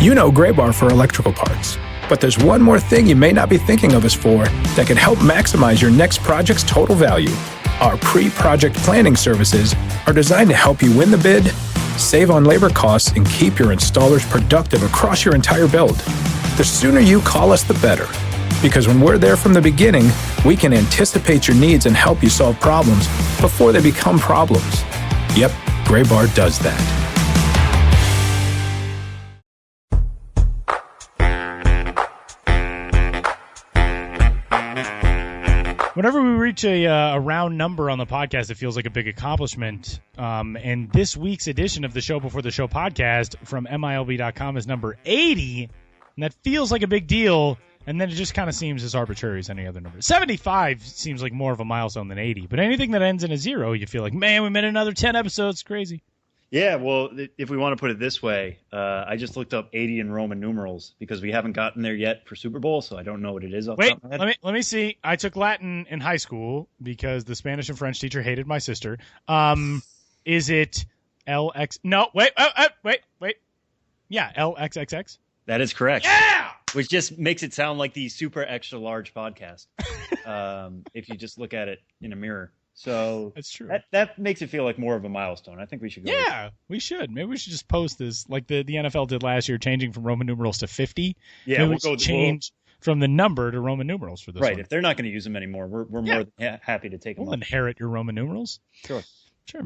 You know Gray Bar for electrical parts, but there's one more thing you may not be thinking of us for that can help maximize your next project's total value. Our pre-project planning services are designed to help you win the bid, save on labor costs, and keep your installers productive across your entire build. The sooner you call us, the better. Because when we're there from the beginning, we can anticipate your needs and help you solve problems before they become problems. Yep, Gray Bar does that. Whenever we reach a round number on the podcast, it feels like a big accomplishment. And this week's edition of the Show Before the Show podcast from MiLB.com is number 80. And that feels like a big deal. And then it just kind of seems as arbitrary as any other number. 75 seems like more of a milestone than 80. But anything that ends in a 0, you feel like, man, we made another 10 episodes. Crazy. Yeah, well, if we want to put it this way, I just looked up 80 in Roman numerals because we haven't gotten there yet for Super Bowl, so I don't know what it is off the top of my head. Let me see. I took Latin in high school because the Spanish and French teacher hated my sister. Is it LX? No, wait. Yeah, LXXX. That is correct. Yeah! Which just makes it sound like the super extra large podcast if you just look at it in a mirror. So that's true. That makes it feel like more of a milestone. I think we should go. Yeah, we should. Maybe we should just post this like the NFL did last year, changing from Roman numerals to 50. Yeah, we'll change from the number to Roman numerals for this one. Right. If they're not going to use them anymore, we're more than happy to take them. We'll inherit your Roman numerals. Sure,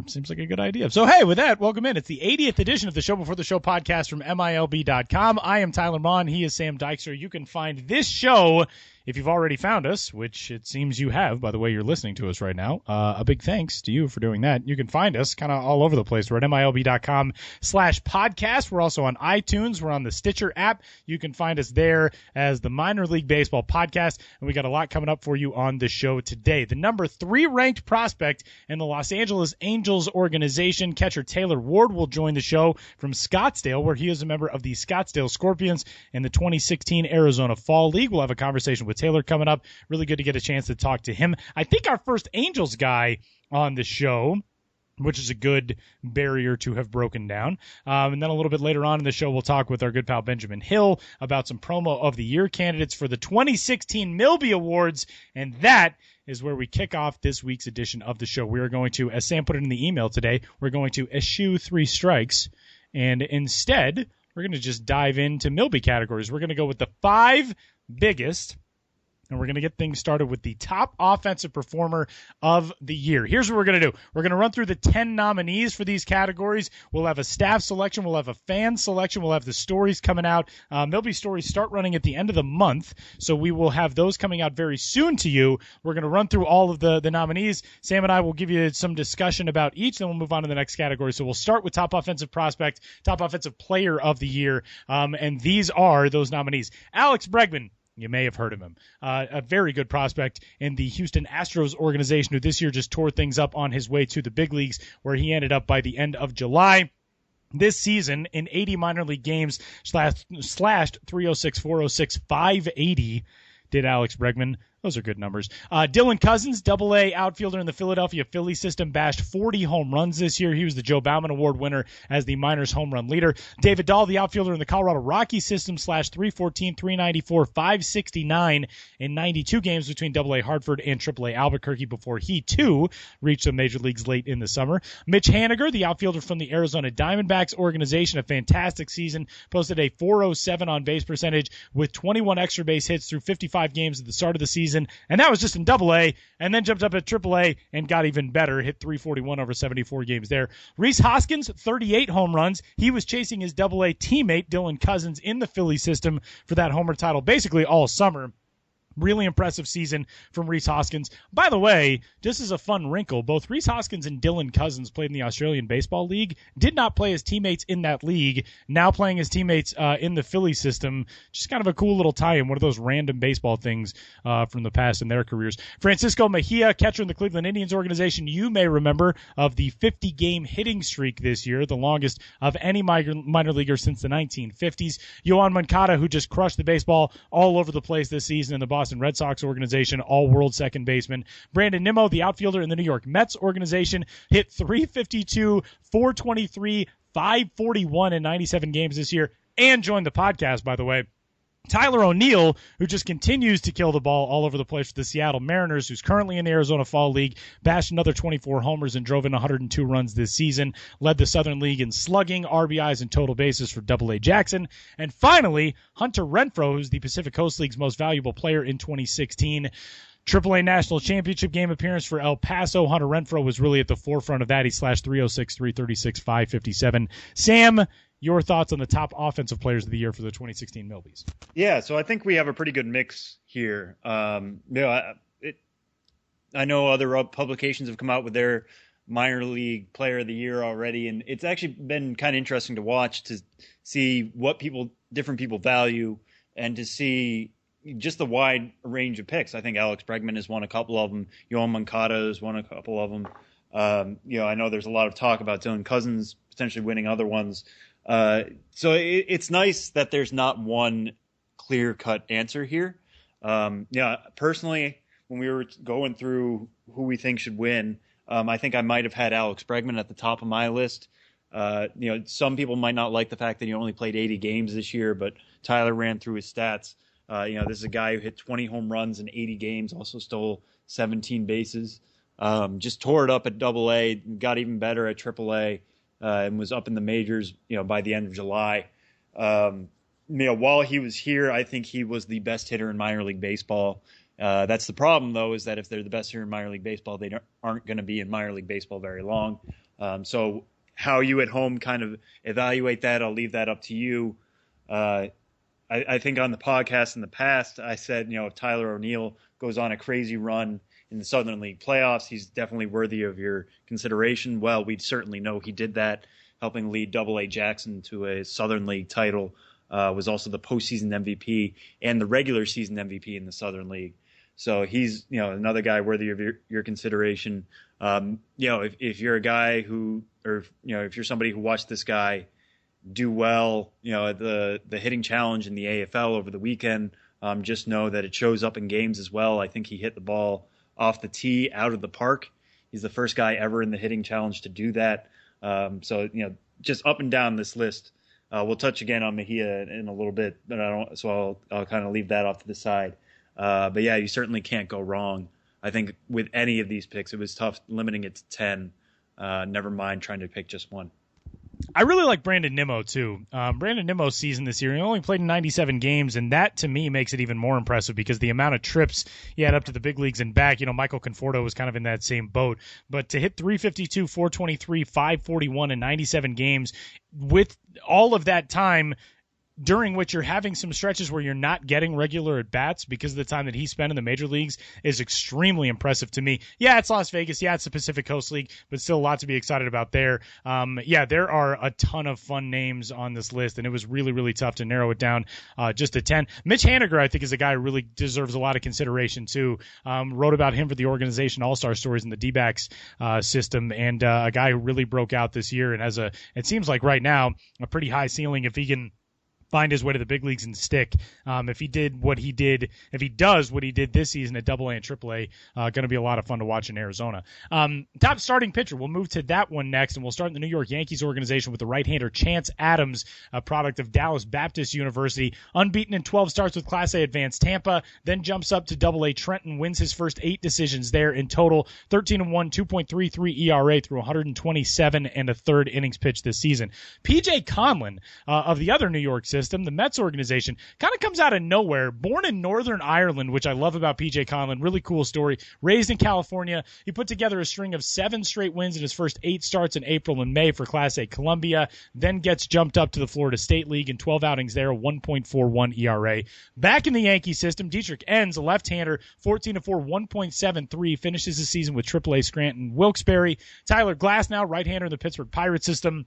seems like a good idea. So, hey, with that, welcome in. It's the 80th edition of the Show Before the Show podcast from MiLB.com. I am Tyler Maughan. He is Sam Dykstra. You can find this show, if you've already found us, which it seems you have by the way you're listening to us right now. A big thanks to you for doing that. You can find us kind of all over the place. We're at MiLB.com/podcast. We're also on iTunes. We're on the Stitcher app. You can find us there as the Minor League Baseball podcast. And we got a lot coming up for you on the show today. The number 3 ranked prospect in the Los Angeles Angels organization, catcher Taylor Ward, will join the show from Scottsdale, where he is a member of the Scottsdale Scorpions in the 2016 Arizona Fall League. We'll have a conversation with Taylor coming up. Really good to get a chance to talk to him. I think our first Angels guy on the show, which is a good barrier to have broken down. And then a little bit later on in the show, we'll talk with our good pal Benjamin Hill about some promo of the year candidates for the 2016 MiLBY Awards. And that is where we kick off this week's edition of the show. We are going to, as Sam put it in the email today, we're going to eschew 3 strikes. And instead, we're going to just dive into MiLBY categories. We're going to go with the 5 biggest. And we're going to get things started with the top offensive performer of the year. Here's what we're going to do. We're going to run through the 10 nominees for these categories. We'll have a staff selection. We'll have a fan selection. We'll have the stories coming out. MiLBY stories start running at the end of the month, so we will have those coming out very soon to you. We're going to run through all of the nominees. Sam and I will give you some discussion about each, then we'll move on to the next category. So we'll start with top offensive prospect, top offensive player of the year, and these are those nominees. Alex Bregman. You may have heard of him. A very good prospect in the Houston Astros organization, who this year just tore things up on his way to the big leagues, where he ended up by the end of July. This season, in 80 minor league games, slashed 306, 406, 580, did Alex Bregman. Those are good numbers. Dylan Cousins, Double-A outfielder in the Philadelphia Phillies system, bashed 40 home runs this year. He was the Joe Bauman Award winner as the minors home run leader. David Dahl, the outfielder in the Colorado Rockies system, slashed 314, 394, 569 in 92 games between Double-A Hartford and Triple-A Albuquerque before he, too, reached the major leagues late in the summer. Mitch Haniger, the outfielder from the Arizona Diamondbacks organization, a fantastic season, posted a 407 on-base percentage with 21 extra base hits through 55 games at the start of the season. And that was just in Double-A, and then jumped up at Triple-A and got even better, hit 341 over 74 games there. Rhys Hoskins, 38 home runs. He was chasing his Double-A teammate, Dylan Cousins, in the Philly system for that homer title basically all summer. Really impressive season from Rhys Hoskins. By the way, just as a fun wrinkle, both Rhys Hoskins and Dylan Cousins played in the Australian Baseball League, did not play as teammates in that league, now playing as teammates in the Philly system. Just kind of a cool little tie-in, one of those random baseball things from the past in their careers. Francisco Mejia, catcher in the Cleveland Indians organization, you may remember of the 50-game hitting streak this year, the longest of any minor leaguer since the 1950s. Yoan Moncada, who just crushed the baseball all over the place this season in the Boston Red Sox organization, all-world second baseman. Brandon Nimmo, the outfielder in the New York Mets organization, hit 352, 423, 541 in 97 games this year, and joined the podcast, by the way. Tyler O'Neill, who just continues to kill the ball all over the place for the Seattle Mariners, who's currently in the Arizona Fall League, bashed another 24 homers and drove in 102 runs this season, led the Southern League in slugging, RBIs, and total bases for Double-A Jackson. And finally, Hunter Renfroe, who's the Pacific Coast League's most valuable player in 2016. AAA National Championship game appearance for El Paso. Hunter Renfroe was really at the forefront of that. He slashed 306, 336, 557. Sam, your thoughts on the top offensive players of the year for the 2016 MiLBYs? Yeah, so I think we have a pretty good mix here. I know other publications have come out with their minor league player of the year already, and it's actually been kind of interesting to watch to see what different people value and to see just the wide range of picks. I think Alex Bregman has won a couple of them. Yohan Moncada has won a couple of them. I know there's a lot of talk about Dylan Cousins potentially winning other ones. So it's nice that there's not one clear-cut answer here. Personally, when we were going through who we think should win, I think I might have had Alex Bregman at the top of my list. Some people might not like the fact that he only played 80 games this year, but Tyler ran through his stats. This is a guy who hit 20 home runs in 80 games, also stole 17 bases, just tore it up at Double-A, got even better at Triple-A. And was up in the majors, by the end of July. While he was here, I think he was the best hitter in minor league baseball. That's the problem, though, is that if they're the best hitter in minor league baseball, they aren't going to be in minor league baseball very long. So how you at home kind of evaluate that, I'll leave that up to you. I think on the podcast in the past, I said, if Tyler O'Neill goes on a crazy run in the Southern League playoffs, he's definitely worthy of your consideration. Well, we certainly know he did that, helping lead Double-A Jackson to a Southern League title, was also the postseason MVP and the regular season MVP in the Southern League. So he's, another guy worthy of your consideration. If you're a guy if you're somebody who watched this guy do well, the hitting challenge in the AFL over the weekend, just know that it shows up in games as well. I think he hit the ball off the tee out of the park. He's the first guy ever in the hitting challenge to do that. Just up and down this list. We'll touch again on Mejia in a little bit, but I'll kind of leave that off to the side. But yeah, you certainly can't go wrong. I think with any of these picks, it was tough limiting it to 10. Never mind trying to pick just one. I really like Brandon Nimmo, too. Brandon Nimmo's season this year, he only played in 97 games, and that, to me, makes it even more impressive because the amount of trips he had up to the big leagues and back, Michael Conforto was kind of in that same boat. But to hit 352, 423, 541 in 97 games with all of that time during which you're having some stretches where you're not getting regular at-bats because of the time that he spent in the major leagues is extremely impressive to me. Yeah, it's Las Vegas. Yeah, it's the Pacific Coast League, but still a lot to be excited about there. There are a ton of fun names on this list, and it was really, really tough to narrow it down just to 10. Mitch Haniger, I think, is a guy who really deserves a lot of consideration, too. Wrote about him for the organization All-Star Stories in the D-backs system, and a guy who really broke out this year and has it seems like right now, a pretty high ceiling if he can find his way to the big leagues and stick. If he does what he did this season at Double-A and Triple-A, going to be a lot of fun to watch in Arizona. Top starting pitcher. We'll move to that one next, and we'll start in the New York Yankees organization with the right-hander Chance Adams, a product of Dallas Baptist University. Unbeaten in 12 starts with Class A advanced Tampa, then jumps up to Double-A Trenton, wins his first 8 decisions there in total. 13-1, 2.33 ERA through 127 and a third innings pitched this season. P.J. Conlon of the other New York system, the Mets organization, kind of comes out of nowhere. Born in Northern Ireland, which I love about P.J. Conlon. Really cool story. Raised in California. He put together a string of 7 straight wins in his first 8 starts in April and May for Class A Columbia, then gets jumped up to the Florida State League in 12 outings there, 1.41 ERA. Back in the Yankee system, Dietrich Enns, a left-hander, 14-4, 1.73, finishes the season with AAA Scranton Wilkes-Barre. Tyler Glasnow, right-hander in the Pittsburgh Pirates system.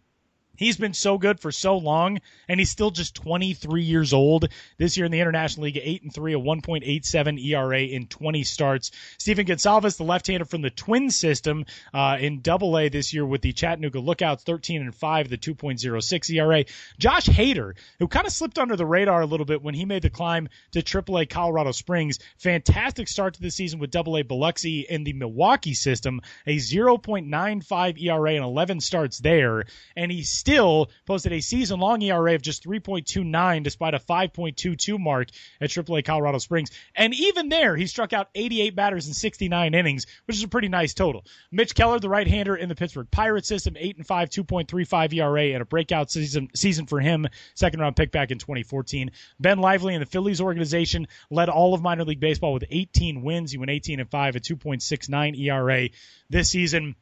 He's been so good for so long, and he's still just 23 years old. This year in the International League, 8-3, a 1.87 ERA in 20 starts. Steven Gonsalves, the left-hander from the Twins system, in Double-A this year with the Chattanooga Lookouts, 13-5, the 2.06 ERA. Josh Hader, who kind of slipped under the radar a little bit when he made the climb to Triple-A Colorado Springs. Fantastic start to the season with Double-A Biloxi in the Milwaukee system, a 0.95 ERA and 11 starts there, and he still still posted a season-long ERA of just 3.29 despite a 5.22 mark at AAA Colorado Springs. And even there, he struck out 88 batters in 69 innings, which is a pretty nice total. Mitch Keller, the right-hander in the Pittsburgh Pirates system, 8-5, 2.35 ERA, and a breakout season for him, second-round pick back in 2014. Ben Lively in the Phillies organization led all of minor league baseball with 18 wins. He went 18-5 at 2.69 ERA this season.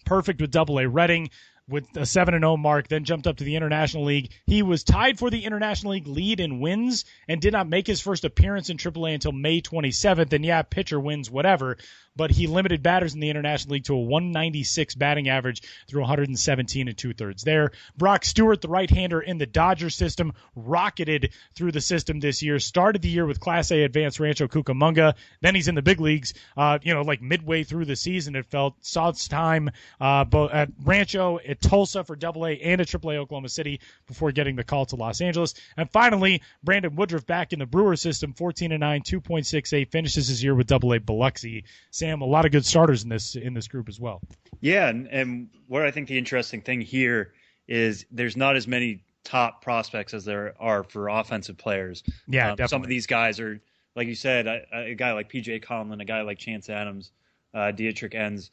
Perfect with Double-A Reading with a 7-0 mark, then jumped up to the International League. He was tied for the International League lead in wins and did not make his first appearance in AAA until May 27th. And yeah, pitcher wins, whatever. But he limited batters in the International League to a 196 batting average through 117 2/3 there. Brock Stewart, the right-hander in the Dodgers system, rocketed through the system this year. Started the year with Class A advanced Rancho Cucamonga. Then he's in the big leagues, like midway through the season, it felt. Saw its time both at Rancho, at Tulsa for Double-A, and at AAA Oklahoma City before getting the call to Los Angeles. And finally, Brandon Woodruff back in the Brewer system, 14-9, 2.68, finishes his year with Double-A Biloxi. Sam, a lot of good starters in this group as well. Yeah, and what I think the interesting thing here is there's not as many top prospects as there are for offensive players. Yeah, definitely. Some of these guys are, like you said, a guy like P.J. Conlon, a guy like Chance Adams, Dietrich Enns.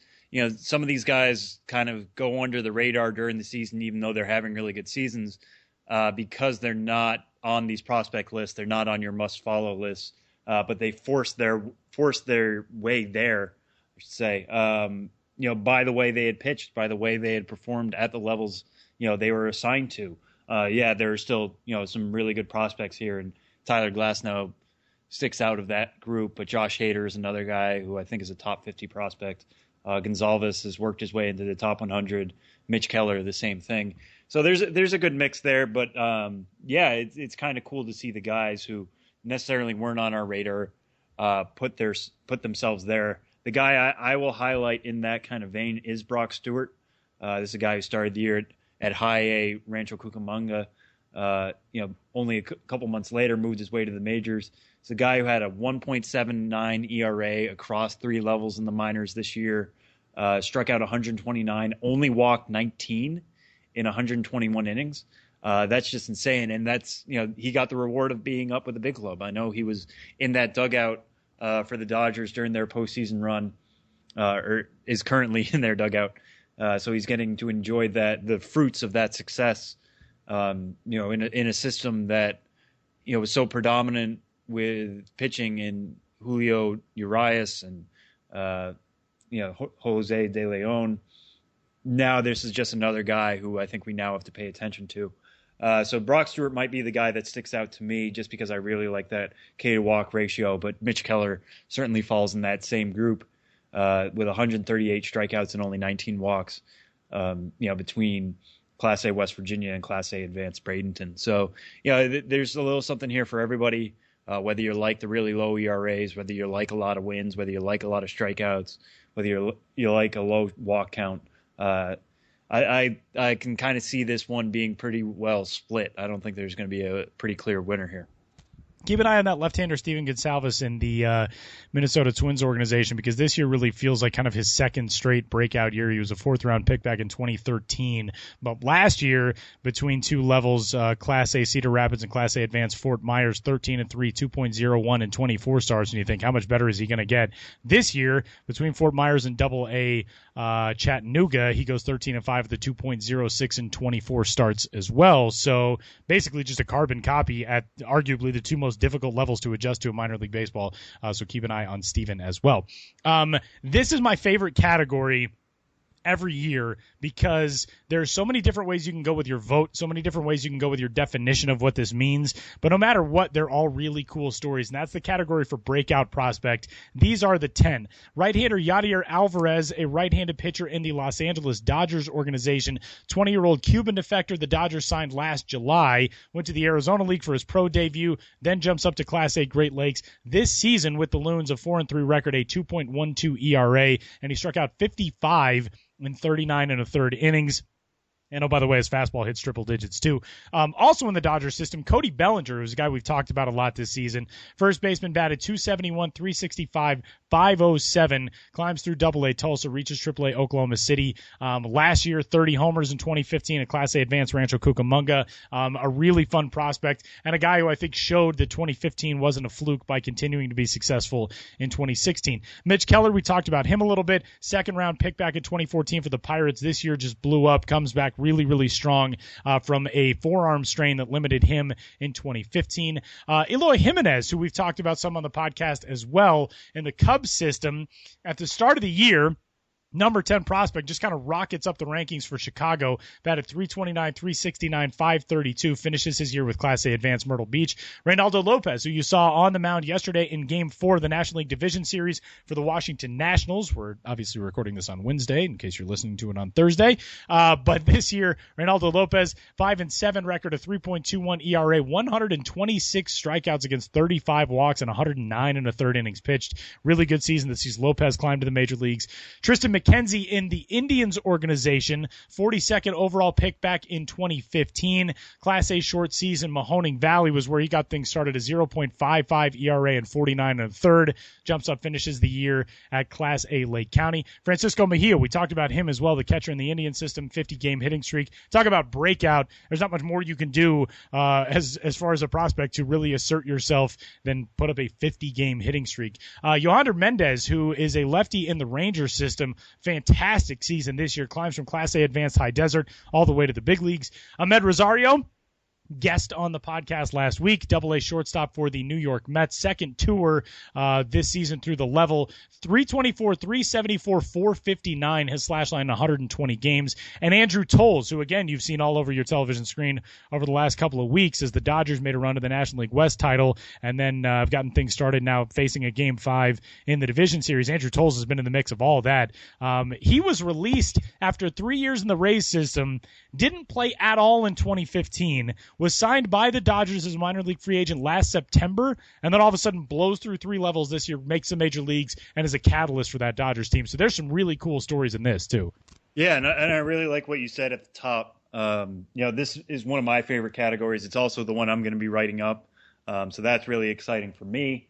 Some of these guys kind of go under the radar during the season, even though they're having really good seasons, because they're not on these prospect lists. They're not on your must-follow lists. But they forced their way there, I should say. By the way they had pitched, by the way they had performed at the levels they were assigned to. There are still some really good prospects here, and Tyler Glasnow sticks out of that group. But Josh Hader is another guy who I think is a top 50 prospect. Gonzalez has worked his way into the top 100. Mitch Keller, the same thing. So there's a good mix there. But it's kind of cool to see the guys who necessarily weren't on our radar put themselves there. The guy I will highlight in that kind of vein is Brock Stewart. This is a guy who started the year at High A Rancho Cucamonga. Only a couple months later moved his way to the majors. It's a guy who had a 1.79 ERA across 3 levels in the minors this year. Struck out 129, only walked 19 in 121 innings. That's just insane. And that's, he got the reward of being up with the big club. I know he was in that dugout for the Dodgers during their postseason run, or is currently in their dugout. So he's getting to enjoy the fruits of that success, in a system that, was so predominant with pitching in Julio Urias and, Jose De Leon. Now this is just another guy who I think we now have to pay attention to. So Brock Stewart might be the guy that sticks out to me just because I really like that K to walk ratio, but Mitch Keller certainly falls in that same group with 138 strikeouts and only 19 walks, between Class A West Virginia and Class A Advanced Bradenton. So, there's a little something here for everybody, whether you like the really low ERAs, whether you like a lot of wins, whether you like a lot of strikeouts, whether you like a low walk count. I can kind of see this one being pretty well split. I don't think there's going to be a pretty clear winner here. Keep an eye on that left-hander Steven Gonsalves in the Minnesota Twins organization, because this year really feels like kind of his second straight breakout year. He was a 4th-round pick back in 2013. But last year, between 2 levels, Class A Cedar Rapids and Class A Advanced Fort Myers, 13-3, 2.01, and 24 stars. And you think, how much better is he going to get? This year, between Fort Myers and Double-A Chattanooga, he goes 13-5 with a 2.06 and 24 starts as well. So basically just a carbon copy at arguably the 2 most difficult levels to adjust to in minor league baseball. So keep an eye on Steven as well. This is my favorite category every year because there's so many different ways you can go with your vote, so many different ways you can go with your definition of what this means. But no matter what, they're all really cool stories. And that's the category for breakout prospect. These are the 10. Right-hander Yadier Alvarez, a right-handed pitcher in the Los Angeles Dodgers organization. 20-year-old Cuban defector the Dodgers signed last July. Went to the Arizona League for his pro debut, then jumps up to Class A Great Lakes. This season with the Loons, a 4-3 record, a 2.12 ERA, and he struck out 55 in 39 1/3 innings. And, oh, by the way, his fastball hits triple digits, too. Also in the Dodgers system, Cody Bellinger, who's a guy we've talked about a lot this season. First baseman batted .271, .365, .507. Climbs through Double-A Tulsa, reaches Triple-A Oklahoma City. Last year, 30 homers in 2015 at Class A Advanced Rancho Cucamonga. A really fun prospect, and a guy who I think showed that 2015 wasn't a fluke by continuing to be successful in 2016. Mitch Keller, we talked about him a little bit. Second-round pick back in 2014 for the Pirates. This year just blew up, comes back really, really strong from a forearm strain that limited him in 2015. Eloy Jimenez, who we've talked about some on the podcast as well, in the Cubs system. At the start of the year, number 10 prospect, just kind of rockets up the rankings for Chicago. Batted .329, .369, .532. Finishes his year with Class A Advanced Myrtle Beach. Reynaldo Lopez, who you saw on the mound yesterday in Game 4 of the National League Division Series for the Washington Nationals. We're obviously recording this on Wednesday, in case you're listening to it on Thursday. But this year, Reynaldo Lopez, 5-7 record, a 3.21 ERA, 126 strikeouts against 35 walks, and 109 in the third innings pitched. Really good season that sees Lopez climb to the major leagues. Tristan McKenzie in the Indians organization, 42nd overall pick back in 2015. Class A short season, Mahoning Valley was where he got things started, a 0.55 ERA and 49 and a third. Jumps up, finishes the year at Class A Lake County. Francisco Mejia, we talked about him as well, the catcher in the Indian system, 50-game hitting streak. Talk about breakout. There's not much more you can do as far as a prospect to really assert yourself than put up a 50-game hitting streak. Yohander Mendez, who is a lefty in the Rangers system, fantastic season this year. Climbs from Class A Advanced High Desert all the way to the big leagues. Ahmed Rosario, guest on the podcast last week, Double-A shortstop for the New York Mets. Second tour this season through the level. .324, .374, .459, his slash line in 120 games. And Andrew Tolles, who, again, you've seen all over your television screen over the last couple of weeks as the Dodgers made a run to the National League West title and then have gotten things started now facing a Game 5 in the division series. Andrew Tolles has been in the mix of all that. He was released after 3 years in the Rays system, didn't play at all in 2015, was signed by the Dodgers as a minor league free agent last September, and then all of a sudden blows through 3 levels this year, makes the major leagues, and is a catalyst for that Dodgers team. So there's some really cool stories in this, too. Yeah, and I really like what you said at the top. This is one of my favorite categories. It's also the one I'm going to be writing up. So that's really exciting for me,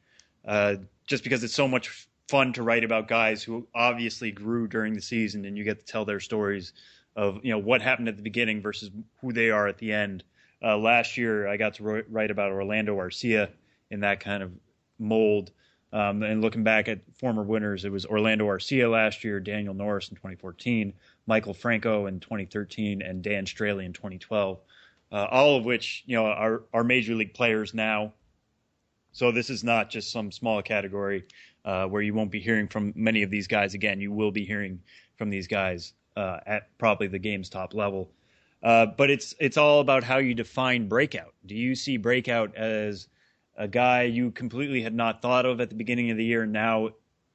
just because it's so much fun to write about guys who obviously grew during the season, and you get to tell their stories of what happened at the beginning versus who they are at the end. Last year, I got to write about Orlando Arcia in that kind of mold. And looking back at former winners, it was Orlando Arcia last year, Daniel Norris in 2014, Michael Franco in 2013, and Dan Straley in 2012. All of which are major league players now. So this is not just some small category where you won't be hearing from many of these guys again. You will be hearing from these guys at probably the game's top level. But it's all about how you define breakout. Do you see breakout as a guy you completely had not thought of at the beginning of the year, and now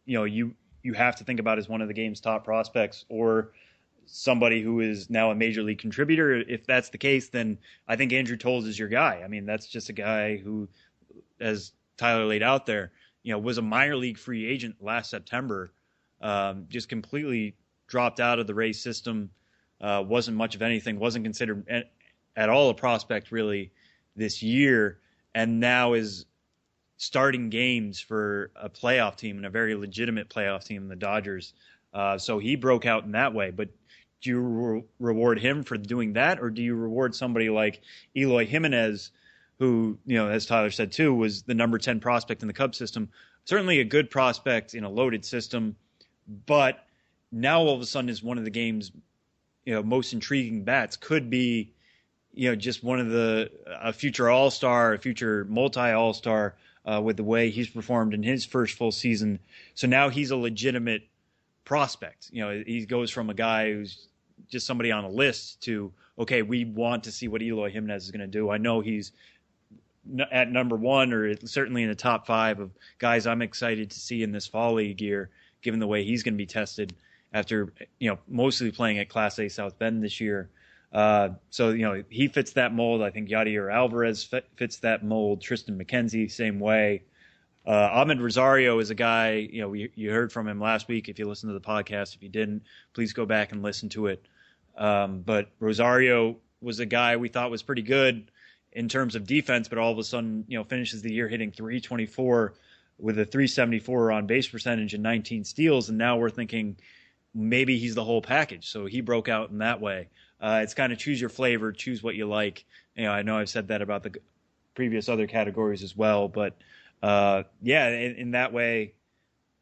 you have to think about as one of the game's top prospects, or somebody who is now a major league contributor? If that's the case, then I think Andrew Tolles is your guy. I mean, that's just a guy who, as Tyler laid out there, was a minor league free agent last September, just completely dropped out of the Rays system, wasn't much of anything, wasn't considered at all a prospect really this year, and now is starting games for a playoff team, and a very legitimate playoff team, the Dodgers. So he broke out in that way. But do you reward him for doing that, or do you reward somebody like Eloy Jimenez, who, as Tyler said too, was the number 10 prospect in the Cubs system? Certainly a good prospect in a loaded system, but now all of a sudden is one of the game's most intriguing bats. Could be just one of a future all-star, a future multi-all-star with the way he's performed in his first full season. So now he's a legitimate prospect. He goes from a guy who's just somebody on a list to, okay, we want to see what Eloy Jimenez is going to do. I know he's at number 1, or certainly in the top 5 of guys I'm excited to see in this fall league year, given the way he's going to be tested after mostly playing at Class A South Bend this year. So he fits that mold. I think Yadier Alvarez fits that mold. Tristan McKenzie, same way. Ahmed Rosario is a guy, you heard from him last week. If you listened to the podcast, if you didn't, please go back and listen to it. But Rosario was a guy we thought was pretty good in terms of defense, but all of a sudden, finishes the year hitting 324 with a 374 on base percentage and 19 steals. And now we're thinking maybe he's the whole package. So he broke out in that way. It's kind of choose your flavor, choose what you like. I know I've said that about the previous other categories as well, but in that way,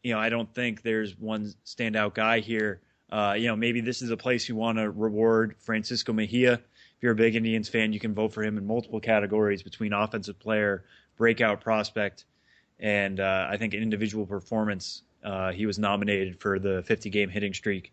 I don't think there's one standout guy here. Maybe this is a place you want to reward Francisco Mejia. If you're a big Indians fan, you can vote for him in multiple categories between offensive player, breakout prospect, and I think individual performance. He was nominated for the 50-game hitting streak.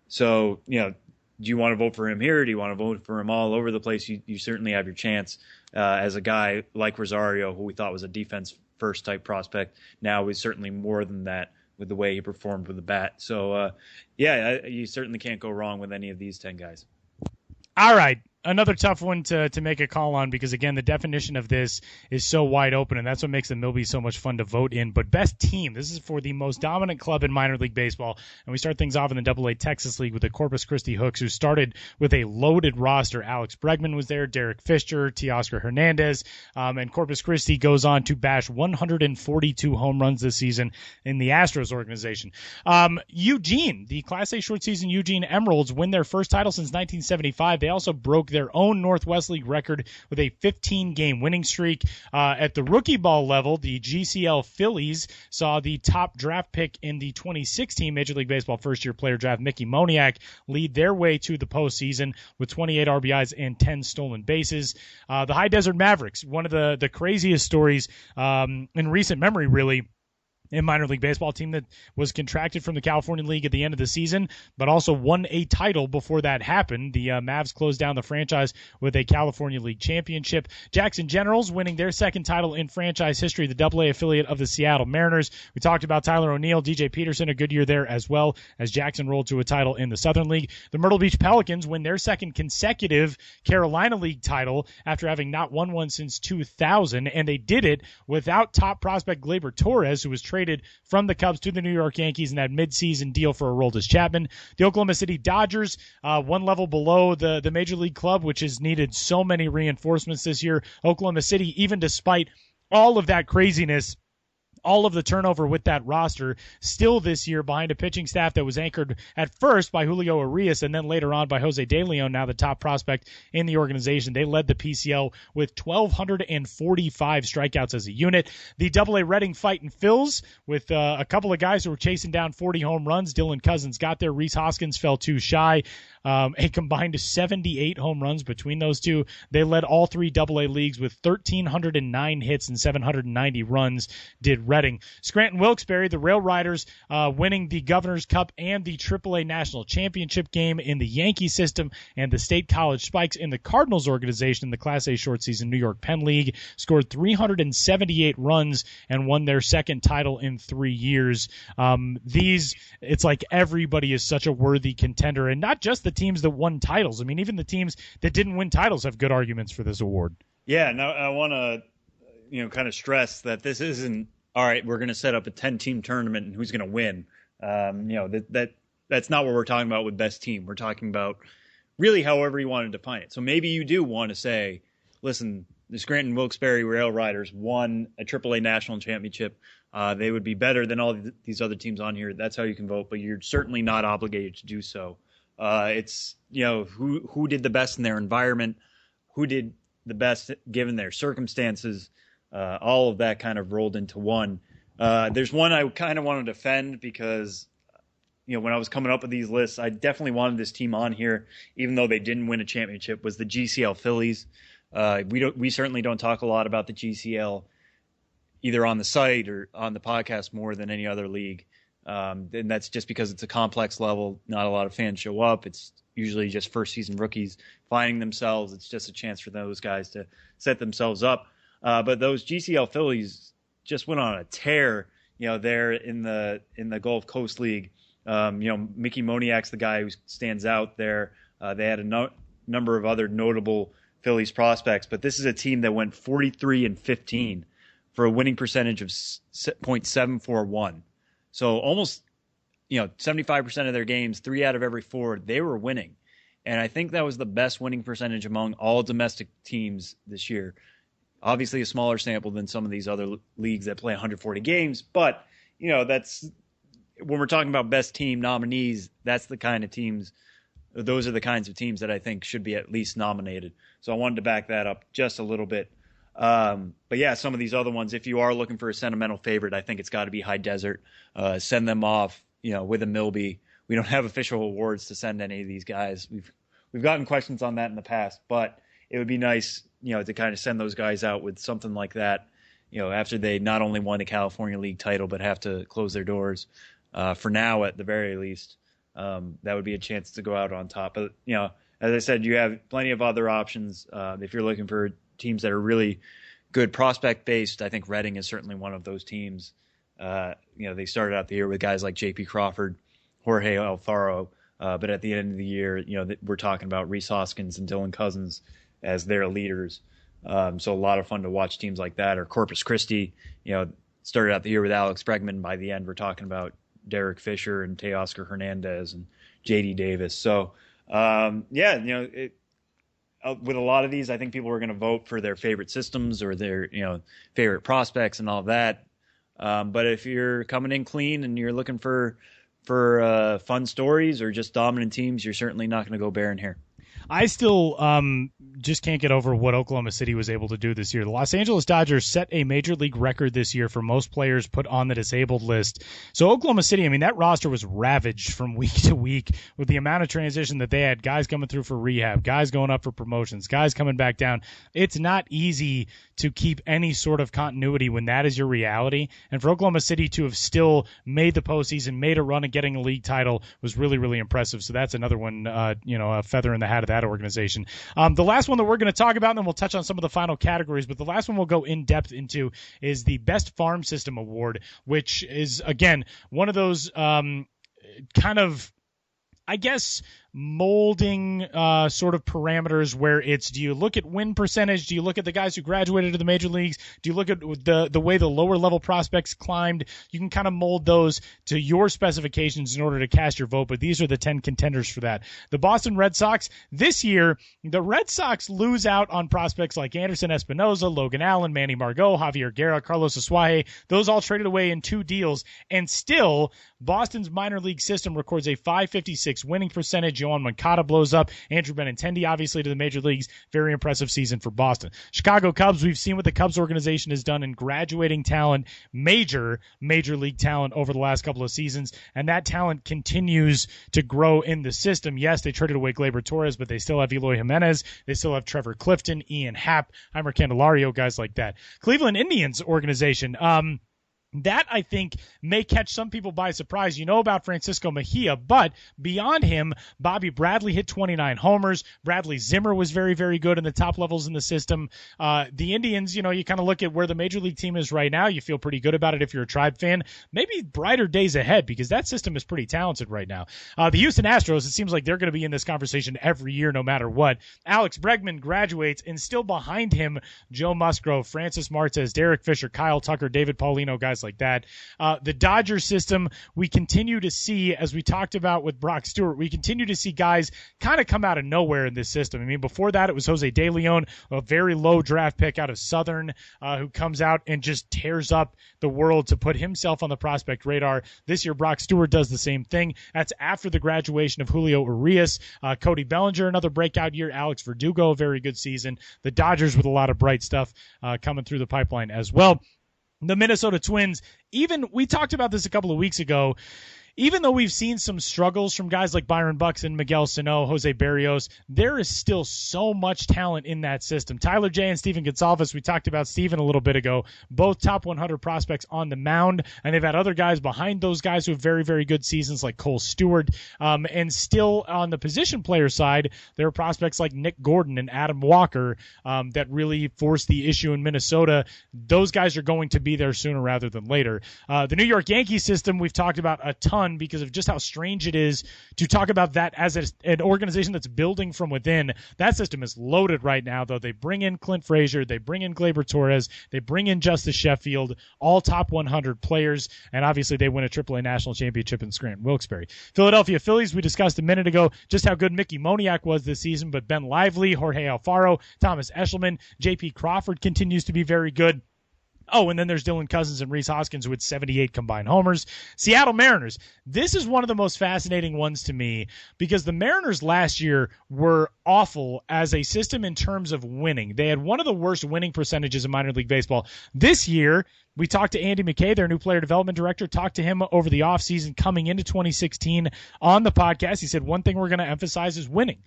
So, do you want to vote for him here? Do you want to vote for him all over the place? You certainly have your chance as a guy like Rosario, who we thought was a defense-first type prospect. Now he's certainly more than that with the way he performed with the bat. So, you certainly can't go wrong with any of these 10 guys. All right. Another tough one to make a call on because, again, the definition of this is so wide open, and that's what makes the MiLBY so much fun to vote in. But best team, this is for the most dominant club in minor league baseball. And we start things off in the AA Texas League with the Corpus Christi Hooks, who started with a loaded roster. Alex Bregman was there, Derek Fisher, Teoscar Hernandez, and Corpus Christi goes on to bash 142 home runs this season in the Astros organization. Eugene, the Class A short season Eugene Emeralds, win their first title since 1975. They also broke their own Northwest League record with a 15-game winning streak. At the rookie ball level, the GCL Phillies saw the top draft pick in the 2016 Major League Baseball first-year player draft, Mickey Moniak, lead their way to the postseason with 28 RBIs and 10 stolen bases. The High Desert Mavericks, one of the craziest stories in recent memory, really, in minor league baseball, team that was contracted from the California League at the end of the season, but also won a title before that happened. The Mavs closed down the franchise with a California League championship. Jackson Generals winning their second title in franchise history, the AA affiliate of the Seattle Mariners. We talked about Tyler O'Neill, DJ Peterson, a good year there as well as Jackson rolled to a title in the Southern League. The Myrtle Beach Pelicans win their second consecutive Carolina League title after having not won one since 2000, and they did it without top prospect Gleyber Torres, who was traded from the Cubs to the New York Yankees in that midseason deal for Aroldis Chapman. The Oklahoma City Dodgers, one level below the Major League club, which has needed so many reinforcements this year. Oklahoma City, even despite all of that craziness, all of the turnover with that roster, still this year behind a pitching staff that was anchored at first by Julio Urias and then later on by Jose De Leon, now the top prospect in the organization. They led the PCL with 1,245 strikeouts as a unit. The AA Reading Fightin' Phils with a couple of guys who were chasing down 40 home runs. Dylan Cousins got there. Reese Hoskins fell too shy. A combined 78 home runs between those two. They led all three AA leagues with 1,309 hits and 790 runs, did Reading. Scranton Wilkes-Barre, the Rail Riders, winning the Governor's Cup and the AAA National Championship game in the Yankee system, and the State College Spikes in the Cardinals organization in the Class A short season New York Penn League scored 378 runs and won their second title in 3 years. It's like everybody is such a worthy contender, and not just the teams that won titles. I mean, even the teams that didn't win titles have good arguments for this award. Yeah, no, I want to, kind of stress that this isn't, all right, we're going to set up a 10-team tournament and who's going to win. That's not what we're talking about with best team. We're talking about really however you want to define it. So maybe you do want to say, listen, the Scranton Wilkes-Barre Rail Riders won a AAA national championship. They would be better than all these other teams on here. That's how you can vote, but you're certainly not obligated to do so. It's, who did the best in their environment, who did the best given their circumstances, all of that kind of rolled into one. There's one I kind of want to defend because, when I was coming up with these lists, I definitely wanted this team on here, even though they didn't win a championship, was the GCL Phillies. We certainly don't talk a lot about the GCL either on the site or on the podcast more than any other league. And that's just because it's a complex level. Not a lot of fans show up. It's usually just first season rookies finding themselves. It's just a chance for those guys to set themselves up. But those GCL Phillies just went on a tear, there in the Gulf Coast League. Mickey Moniak's the guy who stands out there. They had a number of other notable Phillies prospects, but this is a team that went 43-15 for a winning percentage of .741. So almost, 75% of their games, 3 out of every 4, they were winning. And I think that was the best winning percentage among all domestic teams this year. Obviously a smaller sample than some of these other leagues that play 140 games, but that's when we're talking about best team nominees, that's the kind of teams, those are the kinds of teams that I think should be at least nominated. So I wanted to back that up just a little bit. But yeah, some of these other ones, if you are looking for a sentimental favorite, I think it's got to be High Desert. Send them off, with a MiLBY. We don't have official awards to send any of these guys. We've gotten questions on that in the past, but it would be nice, to kind of send those guys out with something like that, after they not only won a California League title, but have to close their doors. For now, at the very least, that would be a chance to go out on top. But, as I said, you have plenty of other options. If you're looking for teams that are really good prospect based, I think Reading is certainly one of those teams. They started out the year with guys like J.P. Crawford, Jorge Alfaro, but at the end of the year, we're talking about Rhys Hoskins and Dylan Cousins as their leaders. So a lot of fun to watch teams like that. Or Corpus Christi, started out the year with Alex Bregman. By the end, we're talking about Derek Fisher and Teoscar Hernandez and J.D. Davis. So, with a lot of these, I think people are going to vote for their favorite systems or their, favorite prospects and all of that. But if you're coming in clean and you're looking for fun stories or just dominant teams, you're certainly not going to go barren here. I still just can't get over what Oklahoma City was able to do this year. The Los Angeles Dodgers set a major league record this year for most players put on the disabled list. So Oklahoma City, that roster was ravaged from week to week with the amount of transition that they had, guys coming through for rehab, guys going up for promotions, guys coming back down. It's not easy to keep any sort of continuity when that is your reality. And for Oklahoma City to have still made the postseason, made a run at getting a league title was really, really impressive. So that's another one, a feather in the hat of that organization. The last one that we're going to talk about, and then we'll touch on some of the final categories, but the last one we'll go in depth into is the Best Farm System Award, which is, again, one of those kind of, I guess, molding sort of parameters where it's, do you look at win percentage? Do you look at the guys who graduated to the major leagues? Do you look at the way the lower level prospects climbed? You can kind of mold those to your specifications in order to cast your vote, but these are the 10 contenders for that. The Boston Red Sox, this year, the Red Sox lose out on prospects like Anderson Espinoza, Logan Allen, Manny Margot, Javier Guerra, Carlos Asuaje. Those all traded away in 2 deals, and still Boston's minor league system records a .556 winning percentage. Yohan Moncada blows up. Andrew Benintendi, obviously, to the major leagues. Very impressive season for Boston. Chicago Cubs, we've seen what the Cubs organization has done in graduating talent, major league talent over the last couple of seasons, and that talent continues to grow in the system. Yes, they traded away Gleyber Torres, but they still have Eloy Jimenez. They still have Trevor Clifton, Ian Happ, Heimer Candelario, guys like that. Cleveland Indians organization, that, I think, may catch some people by surprise. You know about Francisco Mejia, but beyond him, Bobby Bradley hit 29 homers. Bradley Zimmer was very, very good in the top levels in the system. The Indians, you kind of look at where the major league team is right now. You feel pretty good about it if you're a Tribe fan. Maybe brighter days ahead because that system is pretty talented right now. The Houston Astros, it seems like they're going to be in this conversation every year no matter what. Alex Bregman graduates, and still behind him, Joe Musgrove, Francis Martes, Derek Fisher, Kyle Tucker, David Paulino, guys like that. The Dodgers system, we continue to see, as we talked about with Brock Stewart, we continue to see guys kind of come out of nowhere in this system. Before that, it was Jose De Leon, a very low draft pick out of Southern, who comes out and just tears up the world to put himself on the prospect radar. This year, Brock Stewart does the same thing. That's after the graduation of Julio Urias. Cody Bellinger, another breakout year. Alex Verdugo, a very good season. The Dodgers with a lot of bright stuff coming through the pipeline as well. The Minnesota Twins, we talked about this a couple of weeks ago, even though we've seen some struggles from guys like Byron Buxton, Miguel Sano, Jose Barrios, there is still so much talent in that system. Tyler J. and Steven Gonsalves, we talked about Steven a little bit ago, both top 100 prospects on the mound, and they've had other guys behind those guys who have very, very good seasons like Cole Stewart. And still on the position player side, there are prospects like Nick Gordon and Adam Walker that really forced the issue in Minnesota. Those guys are going to be there sooner rather than later. The New York Yankees system, we've talked about a ton fun because of just how strange it is to talk about that as an organization that's building from within. That system is loaded right now, though. They bring in Clint Frazier, they bring in Gleyber Torres, they bring in Justice Sheffield, all top 100 players, and obviously they win a AAA national championship in Scranton Wilkes-Barre. Philadelphia Phillies, we discussed a minute ago just how good Mickey Moniak was this season, but Ben Lively, Jorge Alfaro, Thomas Eshelman, J.P. Crawford continues to be very good. Oh, and then there's Dylan Cousins and Rhys Hoskins with 78 combined homers. Seattle Mariners. This is one of the most fascinating ones to me because the Mariners last year were awful as a system in terms of winning. They had one of the worst winning percentages in minor league baseball. This year, we talked to Andy McKay, their new player development director, talked to him over the offseason coming into 2016 on the podcast. He said one thing we're going to emphasize is winning.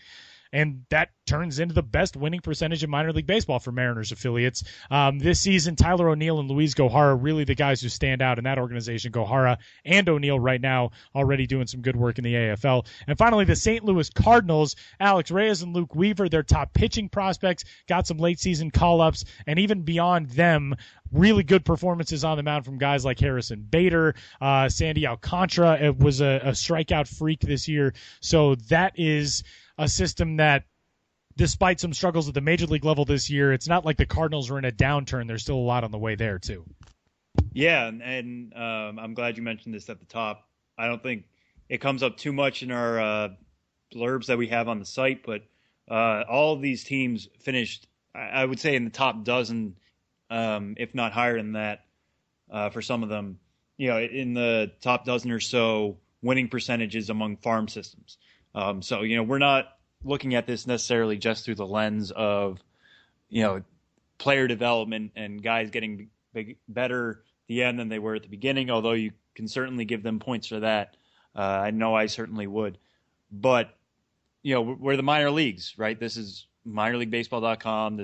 And that turns into the best winning percentage in minor league baseball for Mariners affiliates. This season, Tyler O'Neill and Luis Gohara really the guys who stand out in that organization. Gohara and O'Neill right now already doing some good work in the AFL. And finally, the St. Louis Cardinals, Alex Reyes and Luke Weaver, their top pitching prospects, got some late season call-ups. And even beyond them, really good performances on the mound from guys like Harrison Bader. Sandy Alcantara was a strikeout freak this year. So that is a system that, despite some struggles at the major league level this year, it's not like the Cardinals are in a downturn. There's still a lot on the way there, too. Yeah, and I'm glad you mentioned this at the top. I don't think it comes up too much in our blurbs that we have on the site, but all of these teams finished, I would say, in the top dozen, if not higher than that, for some of them, in the top dozen or so winning percentages among farm systems. So, we're not looking at this necessarily just through the lens of, player development and guys getting better at the end than they were at the beginning, although you can certainly give them points for that. I know I certainly would. But, we're the minor leagues, right? This is minorleaguebaseball.com.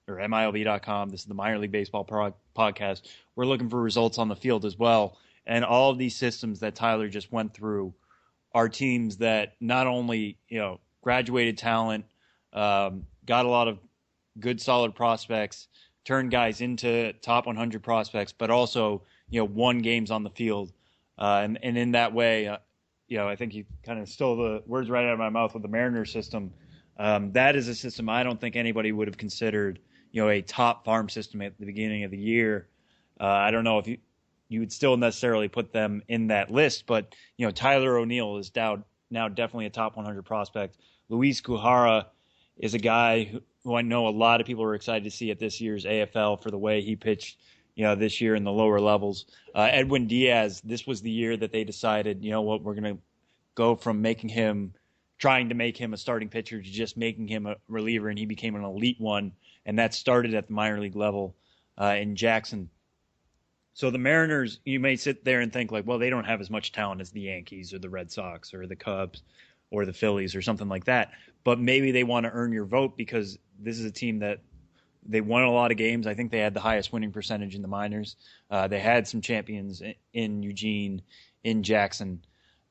Or MiLB.com. This is the Minor League Baseball podcast. We're looking for results on the field as well. And all of these systems that Tyler just went through are teams that not only, graduated talent, got a lot of good, solid prospects, turned guys into top 100 prospects, but also, won games on the field. And in that way, I think you kind of stole the words right out of my mouth with the Mariners system. That is a system I don't think anybody would have considered, a top farm system at the beginning of the year. I don't know if you would still necessarily put them in that list, but Tyler O'Neill is now definitely a top 100 prospect. Luis Gohara is a guy who I know a lot of people are excited to see at this year's AFL for the way he pitched, this year in the lower levels. Edwin Diaz, this was the year that they decided, we're going to go from trying to make him a starting pitcher to just making him a reliever, and he became an elite one, and that started at the minor league level in Jackson. So the Mariners, you may sit there and think like, well, they don't have as much talent as the Yankees or the Red Sox or the Cubs or the Phillies or something like that. But maybe they want to earn your vote because this is a team that they won a lot of games. I think they had the highest winning percentage in the minors. They had some champions in Eugene, in Jackson.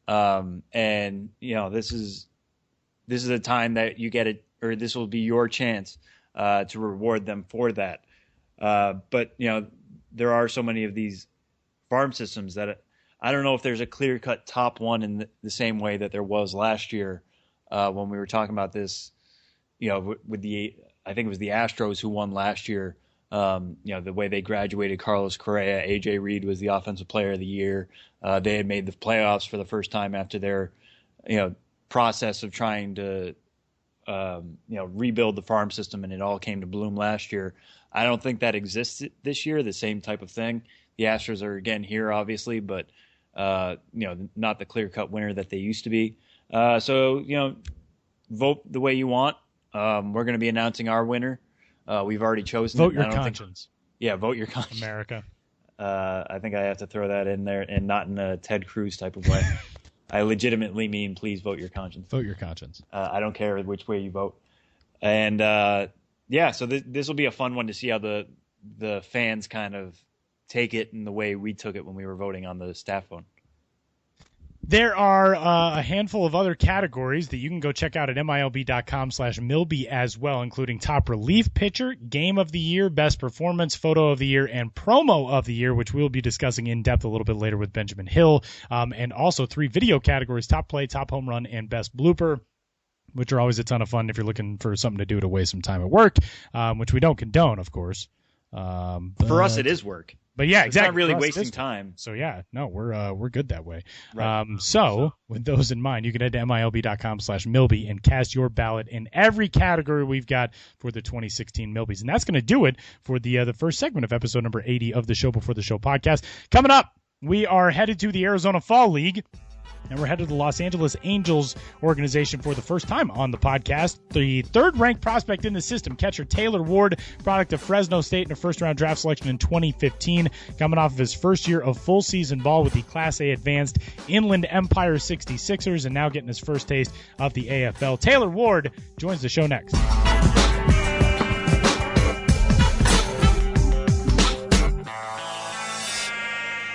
And, this is a time that you get it, or this will be your chance to reward them for that. But, there are so many of these farm systems that I don't know if there's a clear-cut top one in the same way that there was last year when we were talking about this, with I think it was the Astros who won last year, the way they graduated Carlos Correa. A.J. Reed was the offensive player of the year. They had made the playoffs for the first time after their, process of trying to, rebuild the farm system, and it all came to bloom last year. I don't think that exists this year, the same type of thing. The Astros are again here, obviously, but not the clear-cut winner that they used to be. So vote the way you want. We're going to be announcing our winner. We've already chosen. Vote your conscience. Vote your conscience. America. I think I have to throw that in there, and not in a Ted Cruz type of way. I legitimately mean, please vote your conscience. Vote your conscience. I don't care which way you vote. And so this will be a fun one to see how the fans kind of take it in the way we took it when we were voting on the staff vote. There are a handful of other categories that you can go check out at MiLB.com/MiLBY as well, including top relief pitcher, game of the year, best performance, photo of the year, and promo of the year, which we'll be discussing in depth a little bit later with Benjamin Hill, and also 3 video categories, top play, top home run, and best blooper, which are always a ton of fun if you're looking for something to do to waste some time at work, which we don't condone, of course. For us, it is work. But yeah, exactly. It's not really wasting time. So yeah, no, we're good that way. Right. So with those in mind, you can head to MiLB.com/MiLBY and cast your ballot in every category we've got for the 2016 MiLBYs. And that's going to do it for the first segment of episode number 80 of the Show Before the Show podcast. Coming up, we are headed to the Arizona Fall League. And we're headed to the Los Angeles Angels organization for the first time on the podcast. The third-ranked prospect in the system, catcher Taylor Ward, product of Fresno State in a first-round draft selection in 2015, coming off of his first year of full-season ball with the Class A Advanced Inland Empire 66ers, and now getting his first taste of the AFL. Taylor Ward joins the show next.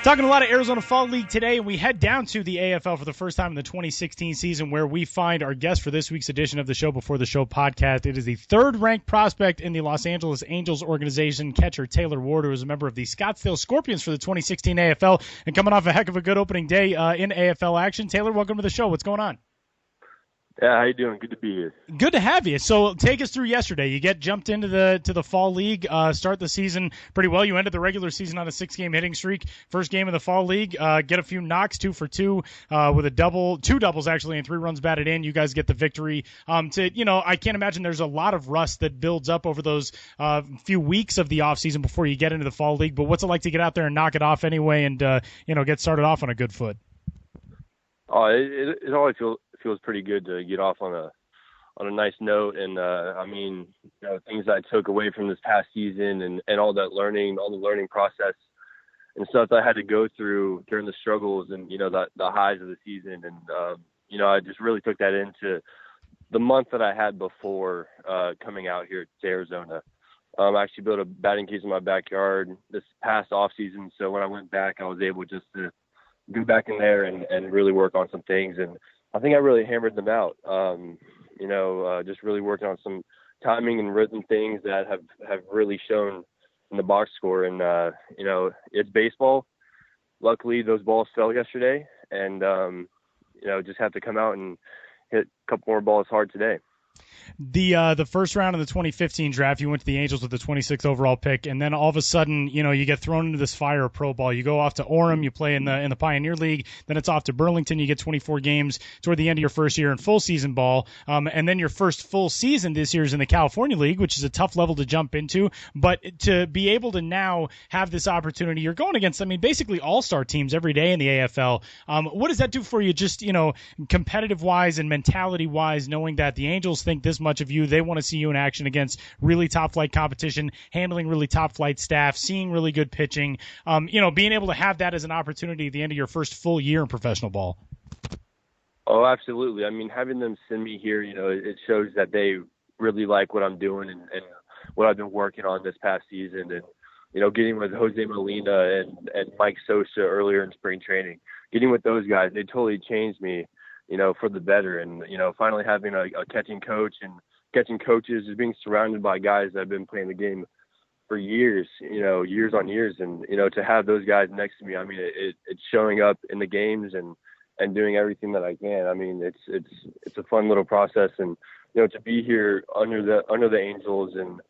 Talking a lot of Arizona Fall League today, and we head down to the AFL for the first time in the 2016 season, where we find our guest for this week's edition of the Show Before the Show podcast. It is the third-ranked prospect in the Los Angeles Angels organization, catcher Taylor Ward, who is a member of the Scottsdale Scorpions for the 2016 AFL, and coming off a heck of a good opening day in AFL action. Taylor, welcome to the show. What's going on? Yeah, how you doing? Good to be here. Good to have you. So take us through yesterday. You get jumped into the Fall League, start the season pretty well. You ended the regular season on a 6-game hitting streak. First game of the Fall League, get a few knocks, 2 for 2 with a double, 2 doubles actually, and 3 runs batted in. You guys get the victory. I can't imagine there's a lot of rust that builds up over those few weeks of the offseason before you get into the Fall League. But what's it like to get out there and knock it off anyway and get started off on a good foot? Oh, it always feels pretty good to get off on a nice note, and things I took away from this past season and all the learning process and stuff that I had to go through during the struggles and the highs of the season, and I just really took that into the month that I had before coming out here to Arizona. I actually built a batting cage in my backyard this past off season, so when I went back, I was able just to go back in there and really work on some things, and I think I really hammered them out. Just really working on some timing and rhythm things that have really shown in the box score. And it's baseball. Luckily, those balls fell yesterday, and just have to come out and hit a couple more balls hard today. The first round of the 2015 draft, you went to the Angels with the 26th overall pick, and then all of a sudden, you get thrown into this fire of pro ball. You go off to Orem, you play in the Pioneer League, then it's off to Burlington. You get 24 games toward the end of your first year in full season ball, and then your first full season this year is in the California League, which is a tough level to jump into. But to be able to now have this opportunity, you're going against, basically all-star teams every day in the AFL. What does that do for you, just competitive-wise and mentality-wise, knowing that the Angels think this much of you, they want to see you in action against really top flight competition, handling really top flight staff, seeing really good pitching, being able to have that as an opportunity at the end of your first full year in professional ball? Oh, absolutely. Having them send me here, it shows that they really like what I'm doing and what I've been working on this past season. And, getting with Jose Molina and Mike Sosa earlier in spring training, getting with those guys, they totally changed me, for the better. And, finally having a catching coach and catching coaches is being surrounded by guys that have been playing the game for years, years on years. And, to have those guys next to me, it's showing up in the games and doing everything that I can. It's a fun little process, and, to be here under the Angels, and